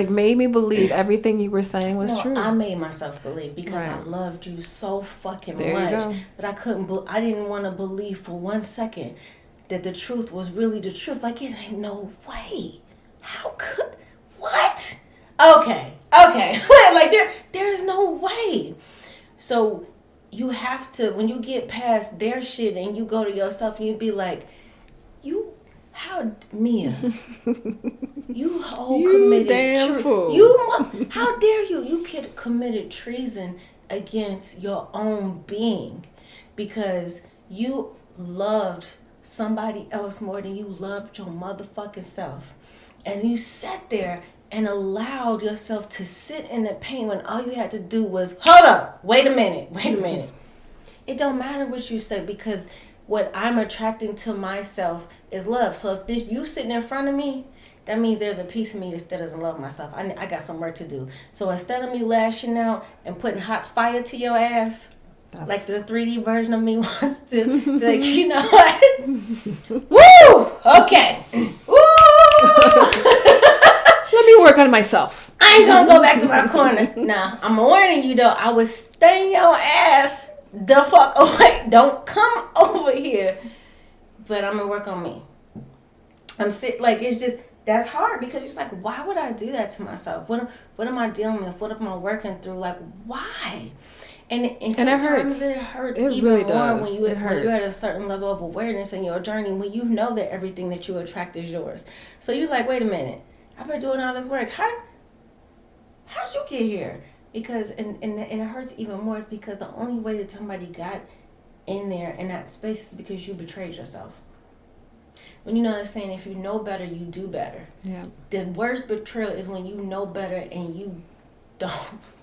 Made me believe everything you were saying was true. I made myself believe because I loved you so fucking much that I didn't want to believe for 1 second that the truth was really the truth. Like, it ain't no way. How could, what? Okay. Like, there's no way. So you have to, when you get past their shit and you go to yourself and you be like, Mia, you whole committed damn fool. How dare you? You committed treason against your own being because you loved somebody else more than you loved your motherfucking self. And you sat there and allowed yourself to sit in the pain when all you had to do was, hold up, wait a minute. It don't matter what you say because what I'm attracting to myself is love. So if you sitting in front of me, that means there's a piece of me that still doesn't love myself. I got some work to do. So instead of me lashing out and putting hot fire to your ass, like the 3D version of me wants to, be like, you know what? Woo! Okay. Woo! Let me work on myself. I ain't gonna go back to my corner. Nah, I'm warning you though. I would stay your ass the fuck away. Don't come over here. But I'm gonna work on me. It's just, that's hard because it's like, why would I do that to myself? What am I dealing with? What am I working through? Like, why? And sometimes it hurts it even really more does. when you're at a certain level of awareness in your journey, when you know that everything that you attract is yours. So you're like, wait a minute, I've been doing all this work. How'd you get here? Because and it hurts even more is because the only way that somebody got in there in that space is because you betrayed yourself. When you know the saying, if you know better, you do better. Yeah. The worst betrayal is when you know better and you don't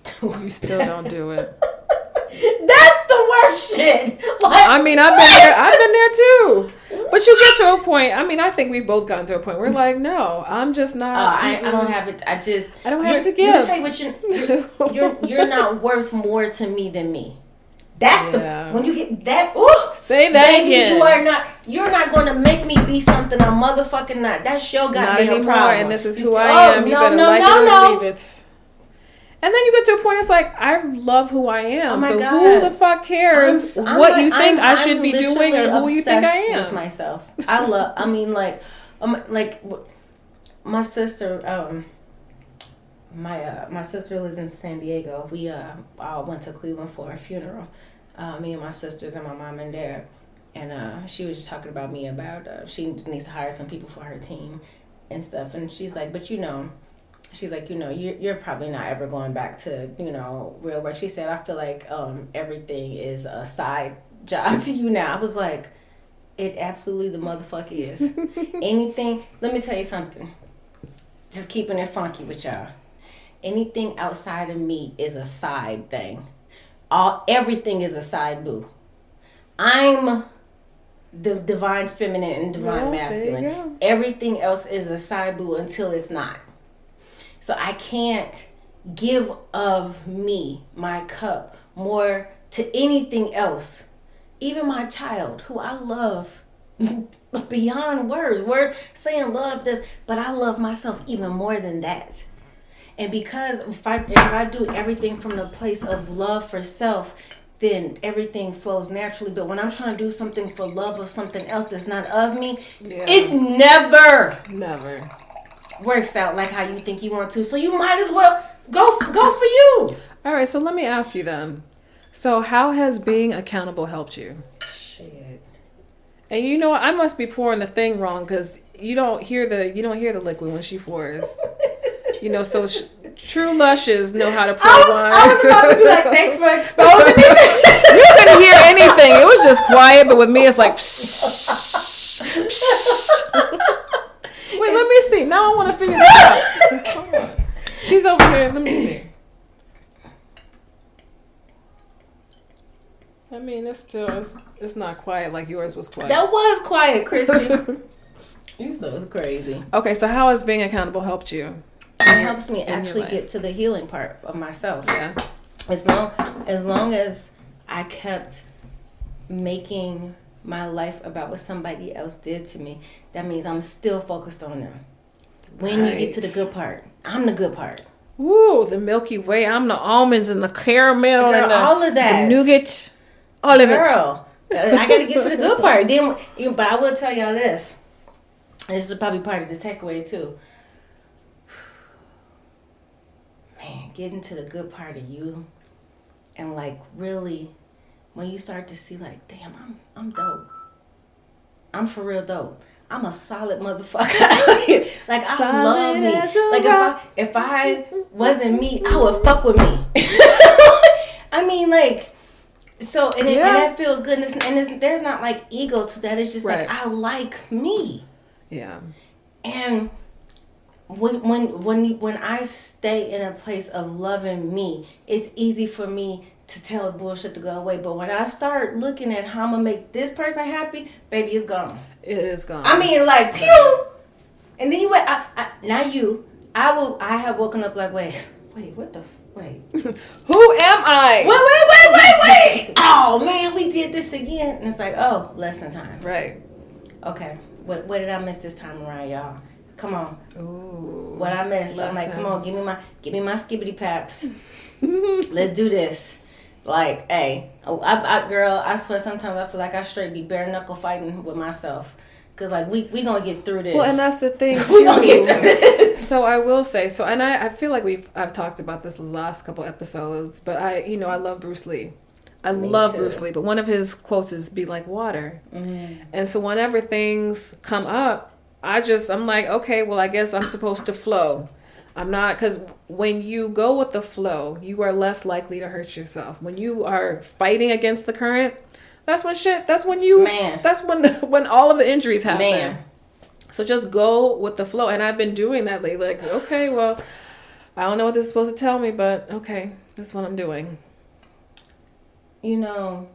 do it. You still don't do it. That's the worst shit. Like, I mean, I've been there too. But you get to a point. I mean, I think we've both gotten to a point where we're like, no, I'm just not. I don't have it. I don't have it to give. Let me tell you what you're not worth more to me than me. That's when you get that. Ooh, say that baby, again. You're not going to make me be something I'm motherfucking not. That's your goddamn problem. And this is who I am. You better like it or leave it. And then you get to a point, it's like, I love who I am. So God. who the fuck cares what you think I should be doing or who you think I am? With myself. My sister, my sister lives in San Diego. We all went to Cleveland for a funeral. Me and my sisters and my mom and dad. And she was just talking about me about she needs to hire some people for her team and stuff. And she's like, but she's like, you're probably not ever going back to, real work. She said, I feel like everything is a side job to you now. I was like, it absolutely the motherfucker is. Anything, let me tell you something. Just keeping it funky with y'all. Anything outside of me is a side thing. Everything is a side boo. I'm the divine feminine and divine masculine. Everything else is a side boo until it's not. So I can't give of me, my cup, more to anything else. Even my child, who I love beyond words. Words saying love does, but I love myself even more than that. And because if I do everything from the place of love for self, then everything flows naturally. But when I'm trying to do something for love of something else that's not of me, it never works out like how you think you want to. So you might as well go for you. All right, so let me ask you then. So how has being accountable helped you? Shit. And you know what? I must be pouring the thing wrong because you don't hear the liquid when she pours. So true lushes know how to pour wine. I was about to be like, thanks for exposing me. You couldn't hear anything. It was just quiet, but with me, it's like, psh, psh. Wait, let me see. Now I want to figure this out. She's over here. Let me see. I mean, it's not quiet like yours was quiet. That was quiet, Christy. You so crazy. Okay, so how has being accountable helped you? It helps me actually get to the healing part of myself. Yeah. As long as I kept making my life about what somebody else did to me, that means I'm still focused on them. When you get to the good part, I'm the good part. Ooh, the Milky Way. I'm the almonds and the caramel and all of that. The nougat. All of it. Girl, I got to get to the good part. But I will tell y'all this. This is probably part of the takeaway too. Man, getting to the good part of you, and like really, when you start to see like, damn, I'm dope. I'm for real dope. I'm a solid motherfucker. Like I love me. Like if I wasn't me, I would fuck with me. I mean, like, so and that feels good. And there's not like ego to that. It's just like I like me. Yeah. And when I stay in a place of loving me, it's easy for me to tell bullshit to go away. But when I start looking at how I'm gonna make this person happy, baby, it's gone. It is gone. I mean, like, pew. And then I have woken up like, wait, what the, wait. Who am I? Wait. Oh man, we did this again. And it's like, oh, lesson time. Right. Okay. What did I miss this time around, y'all? Come on. Ooh. What I missed. I'm like, come on, give me my skibbity paps. Let's do this. Like, hey, girl, I swear sometimes I feel like I straight be bare knuckle fighting with myself. Cause like we gonna get through this. Well, and that's the thing too. We gonna get through this. So I will say, and I feel like I've talked about this the last couple episodes, but I love Bruce Lee. I love Bruce Lee, but one of his quotes is "Be like water." Mm-hmm. And so whenever things come up, I'm like, okay, well, I guess I'm supposed to flow. I'm not, because when you go with the flow, you are less likely to hurt yourself. When you are fighting against the current, That's when you, Man. that's when all of the injuries happen. Man. So just go with the flow. And I've been doing that lately. Like, okay, well, I don't know what this is supposed to tell me, but okay, that's what I'm doing. You know,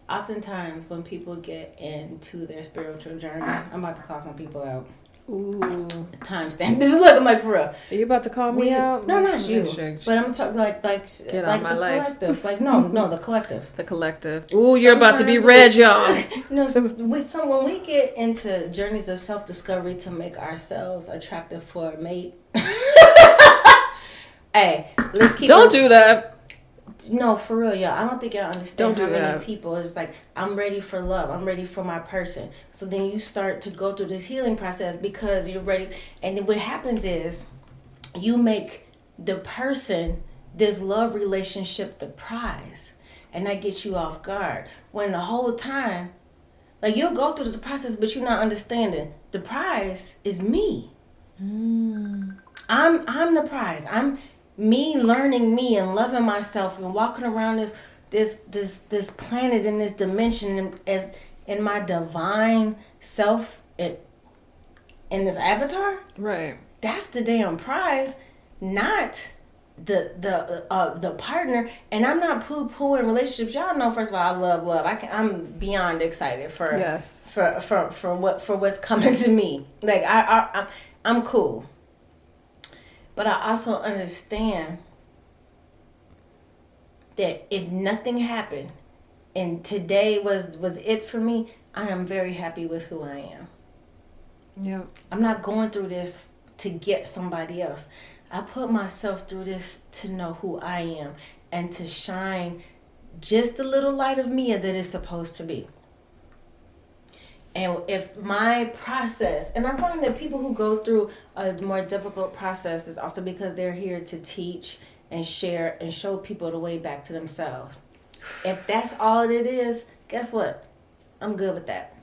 oftentimes when people get into their spiritual journey, I'm about to call some people out. Ooh. Timestamp. This is looking like for real. Are you about to call me out? No, not you. But I'm talking like Get like out my the life. collective. Like no, the collective. The collective. Ooh, you're about to be read, y'all. When we get into journeys of self-discovery to make ourselves attractive for a mate. Hey, let's keep. Don't do that. No, for real, y'all. I don't think y'all understand Don't how do many that. people is like, I'm ready for love. I'm ready for my person. So then you start to go through this healing process because you're ready. And then what happens is you make the person, this love relationship, the prize. And that gets you off guard. When the whole time, like you'll go through this process, but you're not understanding. The prize is me. I'm the prize. I'm me learning me and loving myself and walking around this planet in this dimension as in my divine self in this avatar. Right. That's the damn prize, not the partner. And I'm not poo-pooing relationships. Y'all know, first of all, I love love. I'm beyond excited for Yes. for what's coming to me. Like I'm cool. But I also understand that if nothing happened and today was it for me, I am very happy with who I am. Yeah. I'm not going through this to get somebody else. I put myself through this to know who I am and to shine just a little light of me that is supposed to be. And if my process, and I find that people who go through a more difficult process is often because they're here to teach and share and show people the way back to themselves. If that's all it is, guess what? I'm good with that.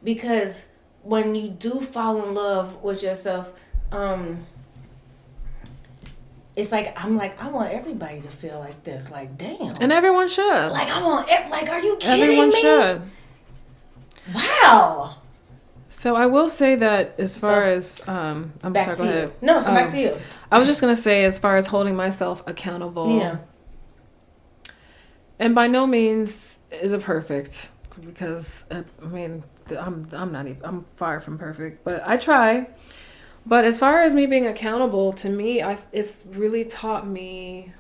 Because when you do fall in love with yourself, it's like I want everybody to feel like this. Like, damn. And everyone should. Like are you kidding Everyone me? should. Wow. So I will say that as far as I'm back sorry, to go you. ahead. No, so back to you. I was just gonna say, as far as holding myself accountable. Yeah. And by no means is it perfect, because I mean I'm far from perfect, but I try. But as far as me being accountable, to me, it's really taught me,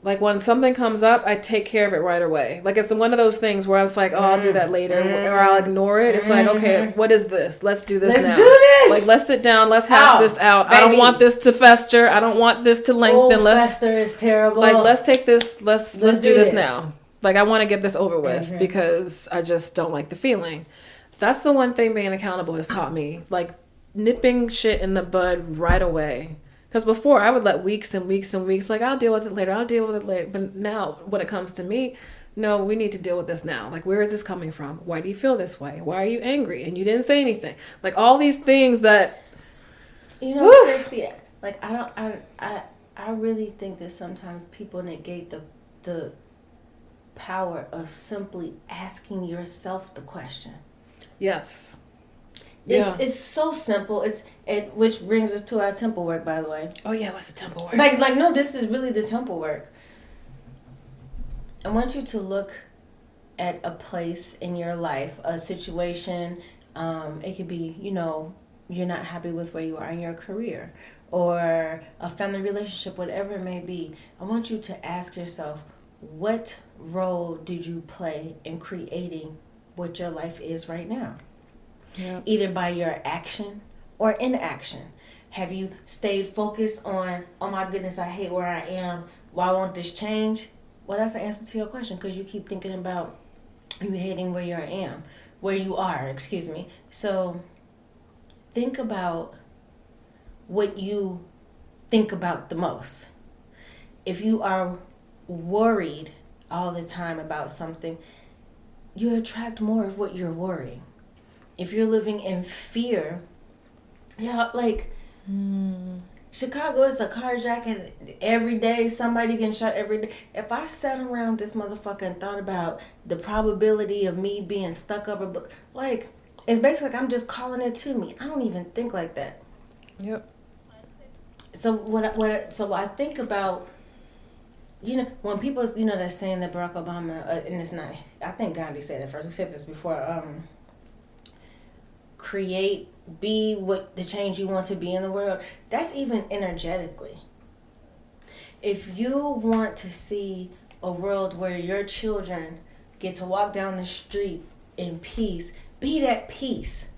like, when something comes up, I take care of it right away. Like, it's one of those things where I was like, oh, I'll do that later, or I'll ignore it. It's like, okay, what is this? Let's do this now. Let's do this. Like, let's sit down. Let's hash this out. Baby. I don't want this to fester. I don't want this to lengthen. Fester is terrible. Like, let's take this. Let's do this now. Like, I want to get this over with because I just don't like the feeling. That's the one thing being accountable has taught me. Like, nipping shit in the bud right away. Because before, I would let weeks and weeks and weeks, like, I'll deal with it later. But now, when it comes to me, no, we need to deal with this now. Like, where is this coming from? Why do you feel this way? Why are you angry? And you didn't say anything. Like, all these things that... You know, Christy, like, I really think that sometimes people negate the power of simply asking yourself the question. Yes. It's so simple. Which brings us to our temple work, by the way. Oh yeah, what's the temple work? Like no, this is really the temple work. I want you to look at a place in your life, a situation. It could be, you're not happy with where you are in your career, or a family relationship, whatever it may be. I want you to ask yourself, what role did you play in creating what your life is right now? Yeah. Either by your action or inaction. Have you stayed focused on, oh my goodness, I hate where I am, why won't this change? Well, that's the answer to your question, because you keep thinking about you hating where you are. So think about what you think about the most. If you are worried all the time about something, you attract more of what you're worrying. If you're living in fear, Chicago is a carjacking every day. Somebody getting shot every day. If I sat around this motherfucker and thought about the probability of me being stuck up, like, it's basically like I'm just calling it to me. I don't even think like that. Yep. So so I think about, when people, they're saying that Barack Obama, and it's not, I think Gandhi said it first. We said this before. Be what the change you want to be in the world. That's even energetically. If you want to see a world where your children get to walk down the street in peace, be that peace.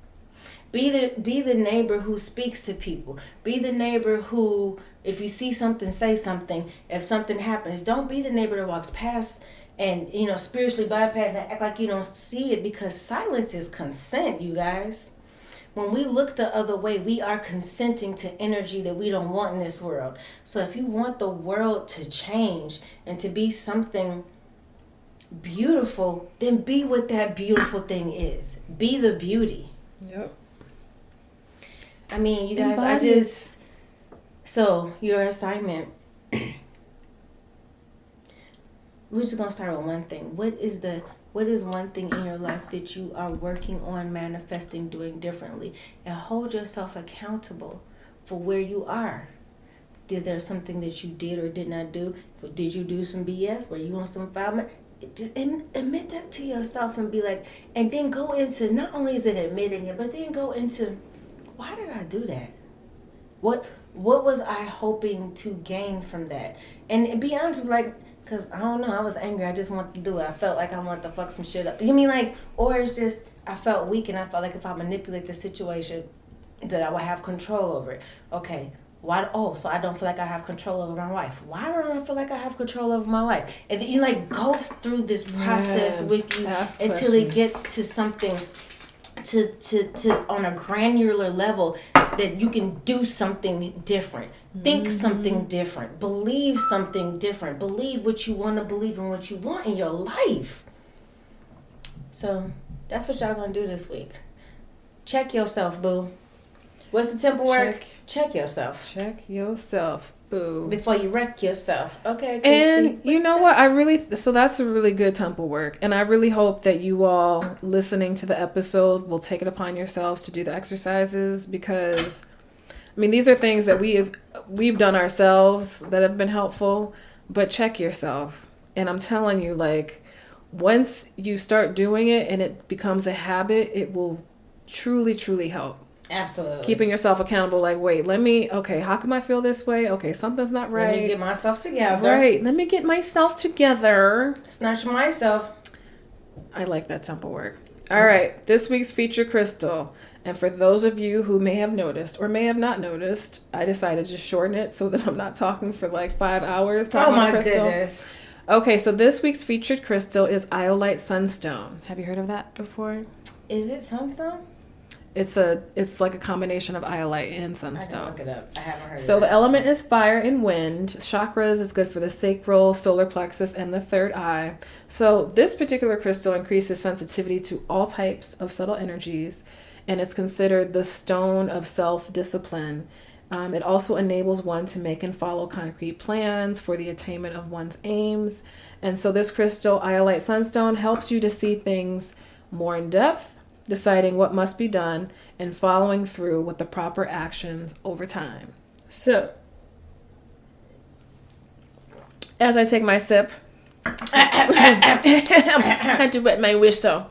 Be the neighbor who speaks to people. Be the neighbor who, if you see something, say something. If something happens, don't be the neighbor that walks past and, spiritually bypass and act like you don't see it, because silence is consent, you guys. When we look the other way, we are consenting to energy that we don't want in this world. So if you want the world to change and to be something beautiful, then be what that beautiful thing is. Be the beauty. Yep. I mean, you guys, so your assignment, we're just going to start with one thing. What is one thing in your life that you are working on manifesting, doing differently? And hold yourself accountable for where you are. Is there something that you did or did not do? Did you do some BS? Were you on some foul? Just admit that to yourself and be like, and then go into, not only is it admitting it, but then go into, why did I do that? What was I hoping to gain from that? And be honest, because I don't know, I was angry. I just wanted to do it. I felt like I wanted to fuck some shit up. You mean or it's just I felt weak and I felt like if I manipulate the situation, that I would have control over it. Okay, why? Oh, so I don't feel like I have control over my life. Why don't I feel like I have control over my life? And then you go through this process with you until it gets to something. To on a granular level that you can do something different, think something different, believe something different, believe what you want to believe and what you want in your life. So that's what y'all gonna do this week. Check yourself, boo. What's the temple work? Check yourself. Check yourself, boo. Before you wreck yourself. Okay, Christy. And you know what? So that's a really good temple work. And I really hope that you all listening to the episode will take it upon yourselves to do the exercises, because, I mean, these are things that we've done ourselves that have been helpful, but check yourself. And I'm telling you, once you start doing it and it becomes a habit, it will truly, truly help. Absolutely. Keeping yourself accountable, wait, how come I feel this way? Okay, something's not right. Let me get myself together. Right, let me get myself together. Snatch myself. I like that temple work. All right, this week's feature crystal. And for those of you who may have noticed or may have not noticed, I decided to shorten it so that I'm not talking for 5 hours. Oh my goodness. Okay, so this week's featured crystal is Iolite Sunstone. Have you heard of that before? Is it sunstone? It's like a combination of iolite and sunstone. I can look it up. I haven't heard of it. So the element is fire and wind. Chakras is good for the sacral, solar plexus, and the third eye. So this particular crystal increases sensitivity to all types of subtle energies, and it's considered the stone of self-discipline. It also enables one to make and follow concrete plans for the attainment of one's aims. And so this crystal, Iolite Sunstone, helps you to see things more in depth, deciding what must be done, and following through with the proper actions over time. So, as I take my sip, I had to wet my whistle.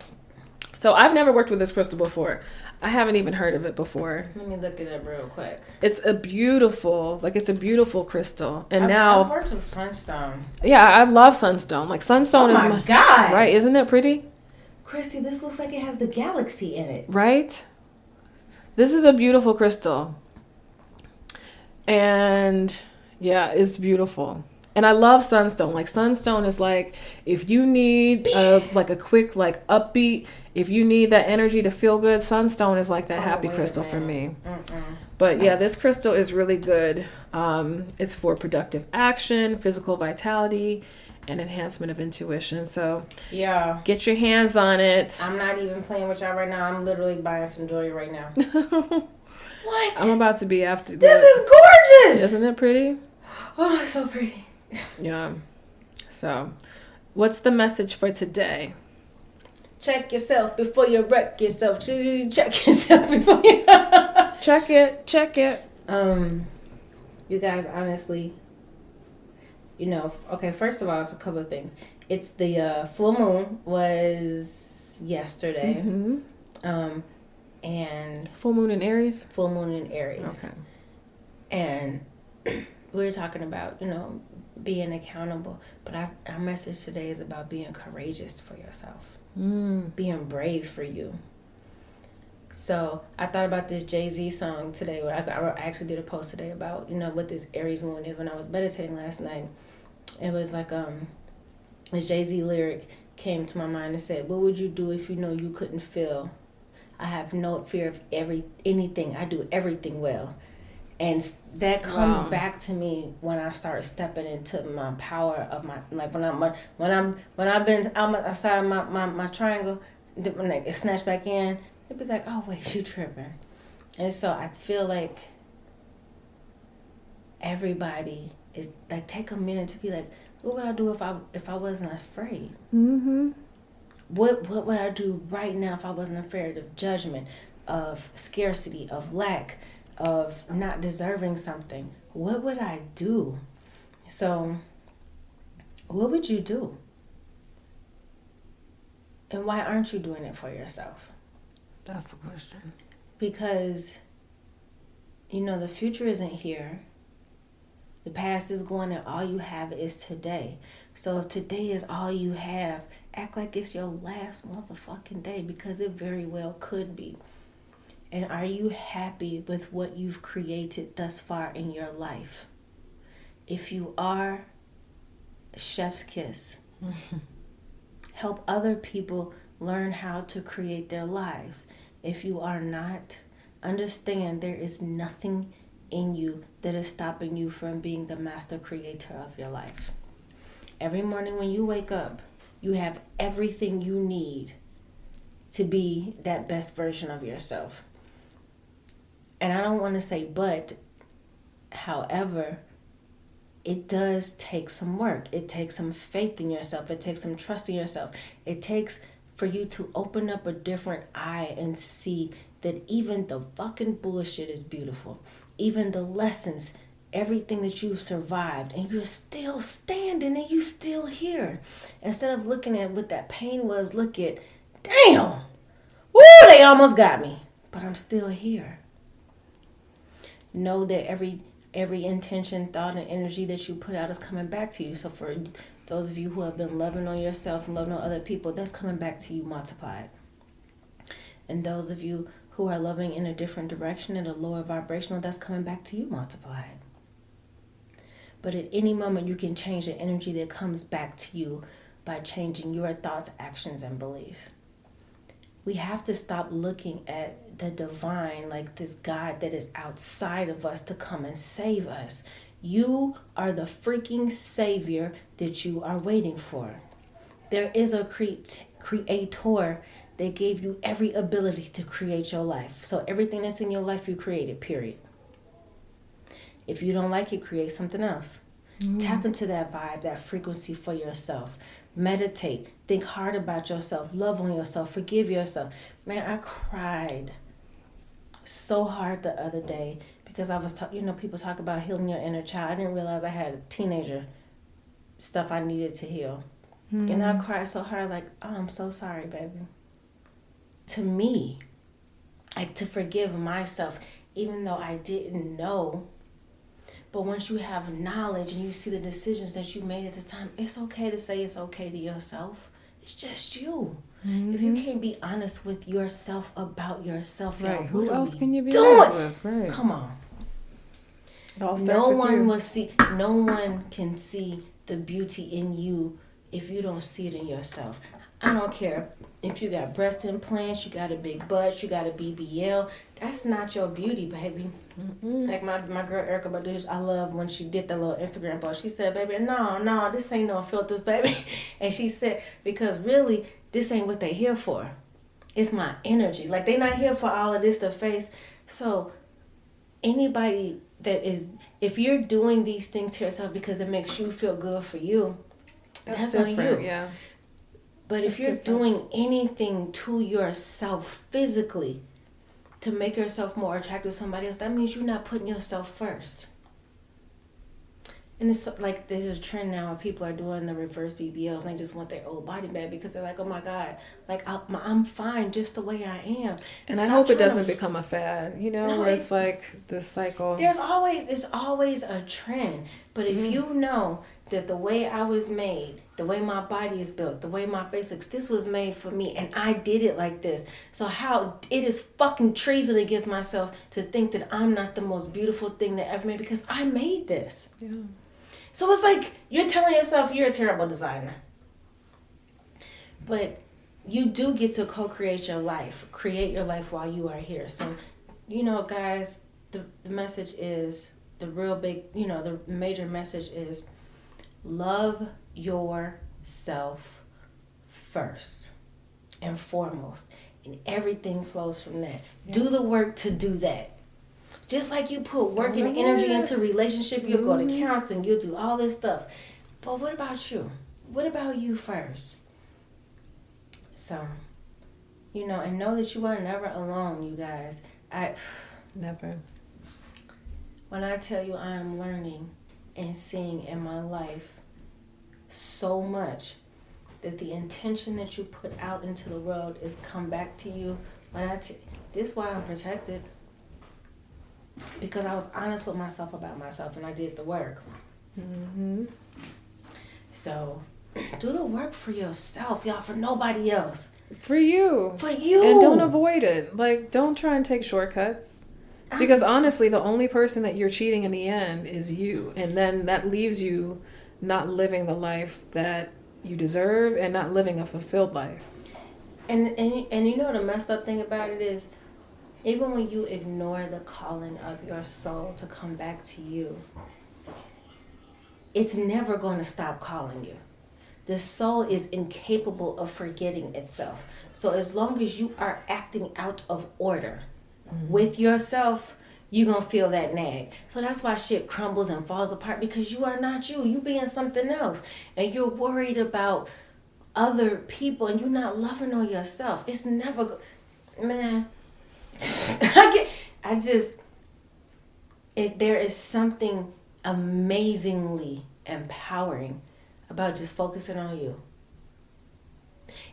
So I've never worked with this crystal before. I haven't even heard of it before. Let me look it up real quick. It's a beautiful crystal. And I've worked with sunstone. Yeah, I love sunstone. Sunstone is my God. Right, isn't it pretty? Chrissy, this looks like it has the galaxy in it. Right? This is a beautiful crystal. And yeah, it's beautiful. And I love sunstone. Sunstone is if you need a quick upbeat, if you need that energy to feel good, sunstone is that happy crystal for me. But yeah, this crystal is really good. It's for productive action, physical vitality, and enhancement of intuition. So yeah, get your hands on it. I'm not even playing with y'all right now. I'm literally buying some jewelry right now. What? I'm about to be after this is Yes! Isn't it pretty? Oh, it's so pretty. Yeah. So, what's the message for today? Check yourself before you wreck yourself. Check yourself before you... Check it. Check it. You guys, honestly, okay, first of all, it's a couple of things. It's the full moon was yesterday. Mm-hmm. And full moon in Aries? Full moon in Aries. Okay. And we were talking about, being accountable. But our message today is about being courageous for yourself. Being brave for you. So I thought about this Jay-Z song today. Where I actually did a post today about, what this Aries moon is when I was meditating last night. It was like this Jay-Z lyric came to my mind and said, what would you do if you know you couldn't feel? I have no fear of anything. I do everything well. And that comes back to me when I start stepping into my power of my, like when I've been outside my triangle, when it snatched back in, it'd be like, oh wait, you tripping. And so I feel like everybody is like, take a minute to be like, what would I do if I wasn't afraid? Mm-hmm. What would I do right now if I wasn't afraid of judgment, of scarcity, of lack, of not deserving something? What would I do? So, what would you do? And why aren't you doing it for yourself? That's the question. Because, the future isn't here. The past is gone and all you have is today. So if today is all you have, act like it's your last motherfucking day, because it very well could be. And are you happy with what you've created thus far in your life? If you are, chef's kiss. Help other people learn how to create their lives. If you are not, understand there is nothing in you that is stopping you from being the master creator of your life. Every morning when you wake up, you have everything you need to be that best version of yourself. And I don't want to say but, however, it does take some work. It takes some faith in yourself. It takes some trust in yourself. It takes for you to open up a different eye and see that even the fucking bullshit is beautiful. Even the lessons, everything that you've survived, and you're still standing and you still here. Instead of looking at what that pain was, look at, damn, woo, they almost got me, but I'm still here. Know that every intention, thought, and energy that you put out is coming back to you. So for those of you who have been loving on yourself and loving on other people, that's coming back to you multiplied. And those of you who are loving in a different direction, at a lower vibrational, that's coming back to you multiplied. But at any moment, you can change the energy that comes back to you by changing your thoughts, actions, and beliefs. We have to stop looking at the divine like this God that is outside of us to come and save us. You are the freaking savior that you are waiting for. There is a creator that gave you every ability to create your life. So everything that's in your life, you created, period. If you don't like it, create something else. Tap into that vibe, that frequency for yourself. Meditate. Think hard about yourself. Love on yourself. Forgive yourself. Man, I cried so hard the other day because I was people talk about healing your inner child. I didn't realize I had teenager stuff I needed to heal. And I cried so hard, like, oh, I'm so sorry, baby. To me, like, to forgive myself, even though I didn't know. But once you have knowledge and you see the decisions that you made at the time, it's okay to say it's okay to yourself. It's just you. If you can't be honest with yourself about yourself, right? Who else can you be honest with? Right. Come on. No one will see. No one can see the beauty in you if you don't see it in yourself. I don't care if you got breast implants, you got a big butt, you got a BBL. That's not your beauty, baby. Like my girl Erica Badu, I love when she did that little Instagram post. She said, baby, no, this ain't no filters, baby. And she said, because really, this ain't what they here for. It's my energy. Like, they not here for all of this to face. So anybody that is, if you're doing these things to yourself because it makes you feel good for you, that's on you. Yeah. But if you're doing anything to yourself physically to make yourself more attractive to somebody else, that means you're not putting yourself first. And it's like there's a trend now where people are doing the reverse BBLs and they just want their old body back because they're like, oh my God, like I'm fine just the way I am. And I hope it doesn't become a fad, you know, where it's like this cycle. It's always a trend. But if you know that the way I was made, the way my body is built, the way my face looks, this was made for me and I did it like this. So how it is fucking treason against myself to think that I'm not the most beautiful thing that ever made because I made this. Yeah. So it's like you're telling yourself you're a terrible designer. But you do get to co-create your life. Create your life while you are here. So, you know, guys, the message is, the real big, you know, the major message is love yourself first and foremost. And everything flows from that. Yeah. Do the work to do that. Just like you put work and energy into a relationship, you'll go to counseling, you'll do all this stuff. But what about you? What about you first? So, you know, and know that you are never alone, you guys. Never. When I tell you I am learning and seeing in my life so much that the intention that you put out into the world is come back to you. This is why I'm protected. Because I was honest with myself about myself and I did the work. Mm-hmm. So, do the work for yourself, y'all, for nobody else. For you. For you. And don't avoid it. Like, don't try and take shortcuts. Because honestly, the only person that you're cheating in the end is you. And then that leaves you not living the life that you deserve and not living a fulfilled life. And you know the messed up thing about it is, even when you ignore the calling of your soul to come back to you, it's never going to stop calling you. The soul is incapable of forgetting itself. So as long as you are acting out of order with yourself, you're going to feel that nag. So that's why shit crumbles and falls apart, because you are not you. You being something else. And you're worried about other people and you're not loving on yourself. It's never... Man... there is something amazingly empowering about just focusing on you.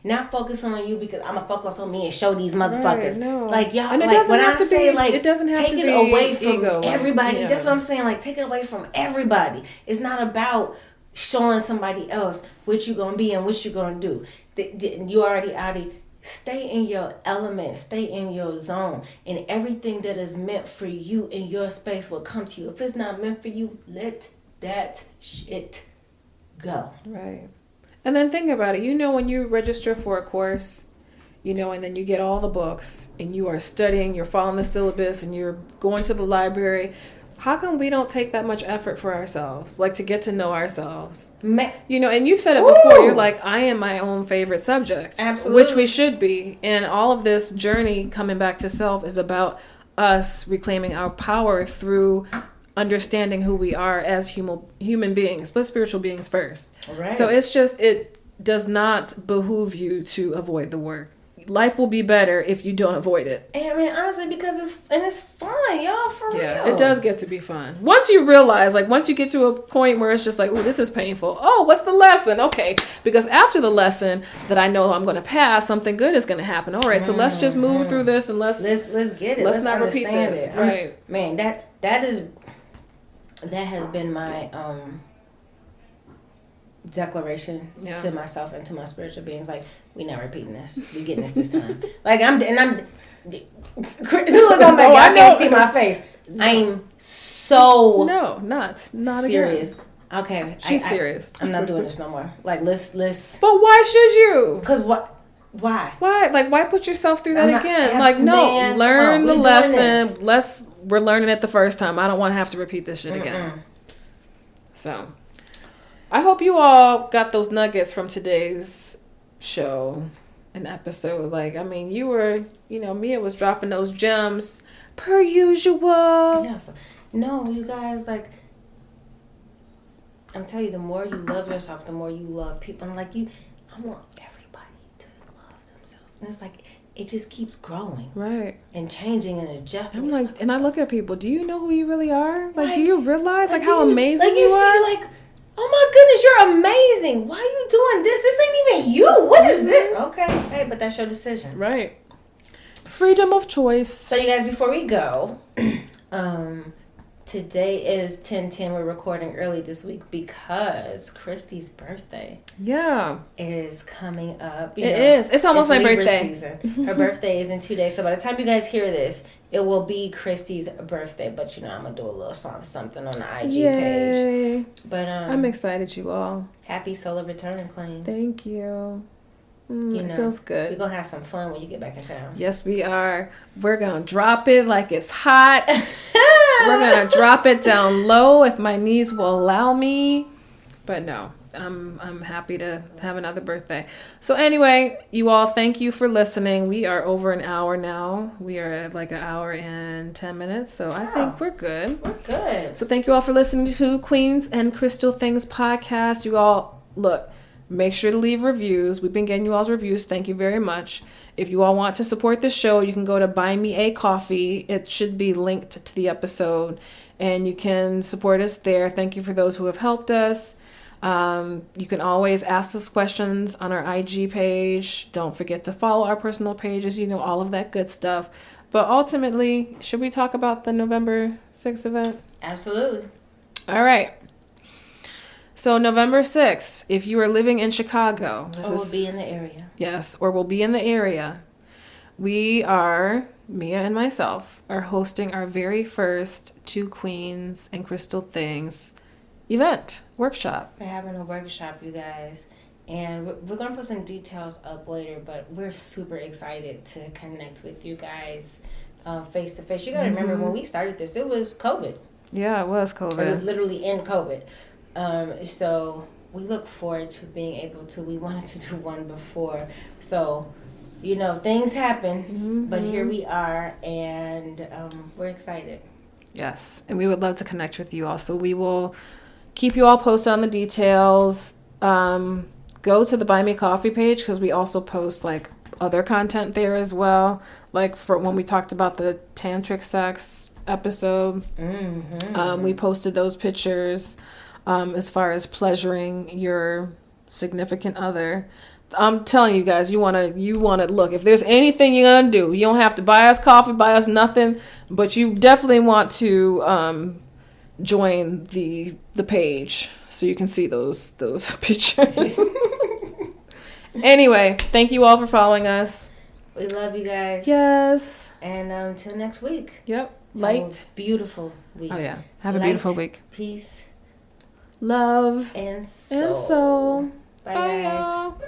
Not focusing on you because I'm gonna focus on me and show these motherfuckers. Right, no. Like y'all, and it like doesn't when have I to say be, like it doesn't have take to it be away from ego, everybody. Yeah. That's what I'm saying. Like take it away from everybody. It's not about showing somebody else what you're gonna be and what you're gonna do. You already stay in your element, stay in your zone, and everything that is meant for you in your space will come to you. If it's not meant for you, let that shit go. Right. And then think about it. You know, when you register for a course, you know, and then you get all the books and you are studying, you're following the syllabus and you're going to the library. How come we don't take that much effort for ourselves? Like to get to know ourselves. You know, and you've said it before. You're like, I am my own favorite subject. Absolutely. Which we should be. And all of this journey coming back to self is about us reclaiming our power through understanding who we are as human beings, but spiritual beings first. Right. So it's just, it does not behoove you to avoid the work. Life will be better if you don't avoid it. And I mean, honestly, because it's fun, y'all, for real. Yeah, it does get to be fun. Once you realize, like, once you get to a point where it's just like, oh, this is painful. Oh, what's the lesson? Okay. Because after the lesson that I know I'm going to pass, something good is going to happen. All right, so let's just move through this and let's get it. Let's not repeat this. It. Right. Man, that has been my declaration to myself and to my spiritual beings. Like, we not repeating this. We getting this time. Like I'm look on my I can't see my face. I'm so not serious. Again. Okay, she's serious. I'm not doing this no more. Like let's. But why should you? Because what? Why? Why? Like, why put yourself through that again? Like, no, learn the lesson. We're learning it the first time. I don't want to have to repeat this shit again. So, I hope you all got those nuggets from today's show an episode. Like, I mean, you were, Mia was dropping those gems per usual. Yeah, so, no, you guys, like, I'm telling you, the more you love yourself, the more you love people. And, like, I want everybody to love themselves. And it's like, it just keeps growing. Right. And changing and adjusting. I'm like, and I look at people, do you know who you really are? Like, do you realize, like how amazing you are? See, like, oh my goodness, you're amazing. Why are you doing this? This ain't even you. What is this? Okay. Hey, but that's your decision. Right. Freedom of choice. So, you guys, before we go, today is 10/10. We're recording early this week because Christy's birthday is coming up. It is. It's almost my Libra birthday. Season. Her birthday is in 2 days. So by the time you guys hear this, it will be Christy's birthday. But, I'm going to do a little something on the IG page. But I'm excited, you all. Happy solar return, Queen. Thank you. It feels good. We're going to have some fun when you get back in town. Yes, we are. We're going to drop it like it's hot. We're going to drop it down low if my knees will allow me. But no, I'm happy to have another birthday. So anyway, you all, thank you for listening. We are over an hour now. We are at like an hour and 10 minutes. So I think we're good. We're good. So thank you all for listening to Queens and Crystal Things podcast. You all, look, make sure to leave reviews. We've been getting you all's reviews. Thank you very much. If you all want to support the show, you can go to Buy Me a Coffee. It should be linked to the episode, and you can support us there. Thank you for those who have helped us. You can always ask us questions on our IG page. Don't forget to follow our personal pages, all of that good stuff. But ultimately, should we talk about the November 6th event? Absolutely. All right. So November 6th, if you are living in Chicago. Will be in the area. Yes, or will be in the area. We are, Mia and myself, are hosting our very first Two Queens and Crystal Things workshop. We're having a workshop, you guys. And we're going to put some details up later, but we're super excited to connect with you guys face to face. You got to remember, when we started this, it was COVID. Yeah, it was COVID. It was literally in COVID. So we look forward to being able to. We wanted to do one before. So, things happen, but here we are, and we're excited. Yes, and we would love to connect with you all. So we will keep you all posted on the details. Go to the Buy Me Coffee page because we also post like other content there as well. Like for when we talked about the tantric sex episode, we posted those pictures. As far as pleasuring your significant other, I'm telling you guys, you wanna look. If there's anything you're gonna do, you don't have to buy us coffee, buy us nothing, but you definitely want to join the page so you can see those pictures. Anyway, thank you all for following us. We love you guys. Yes. And until next week. Yep. Light. Have a beautiful week. Oh yeah. Have a beautiful week. Peace. Love. And soul. Bye, Bye, guys. y'all.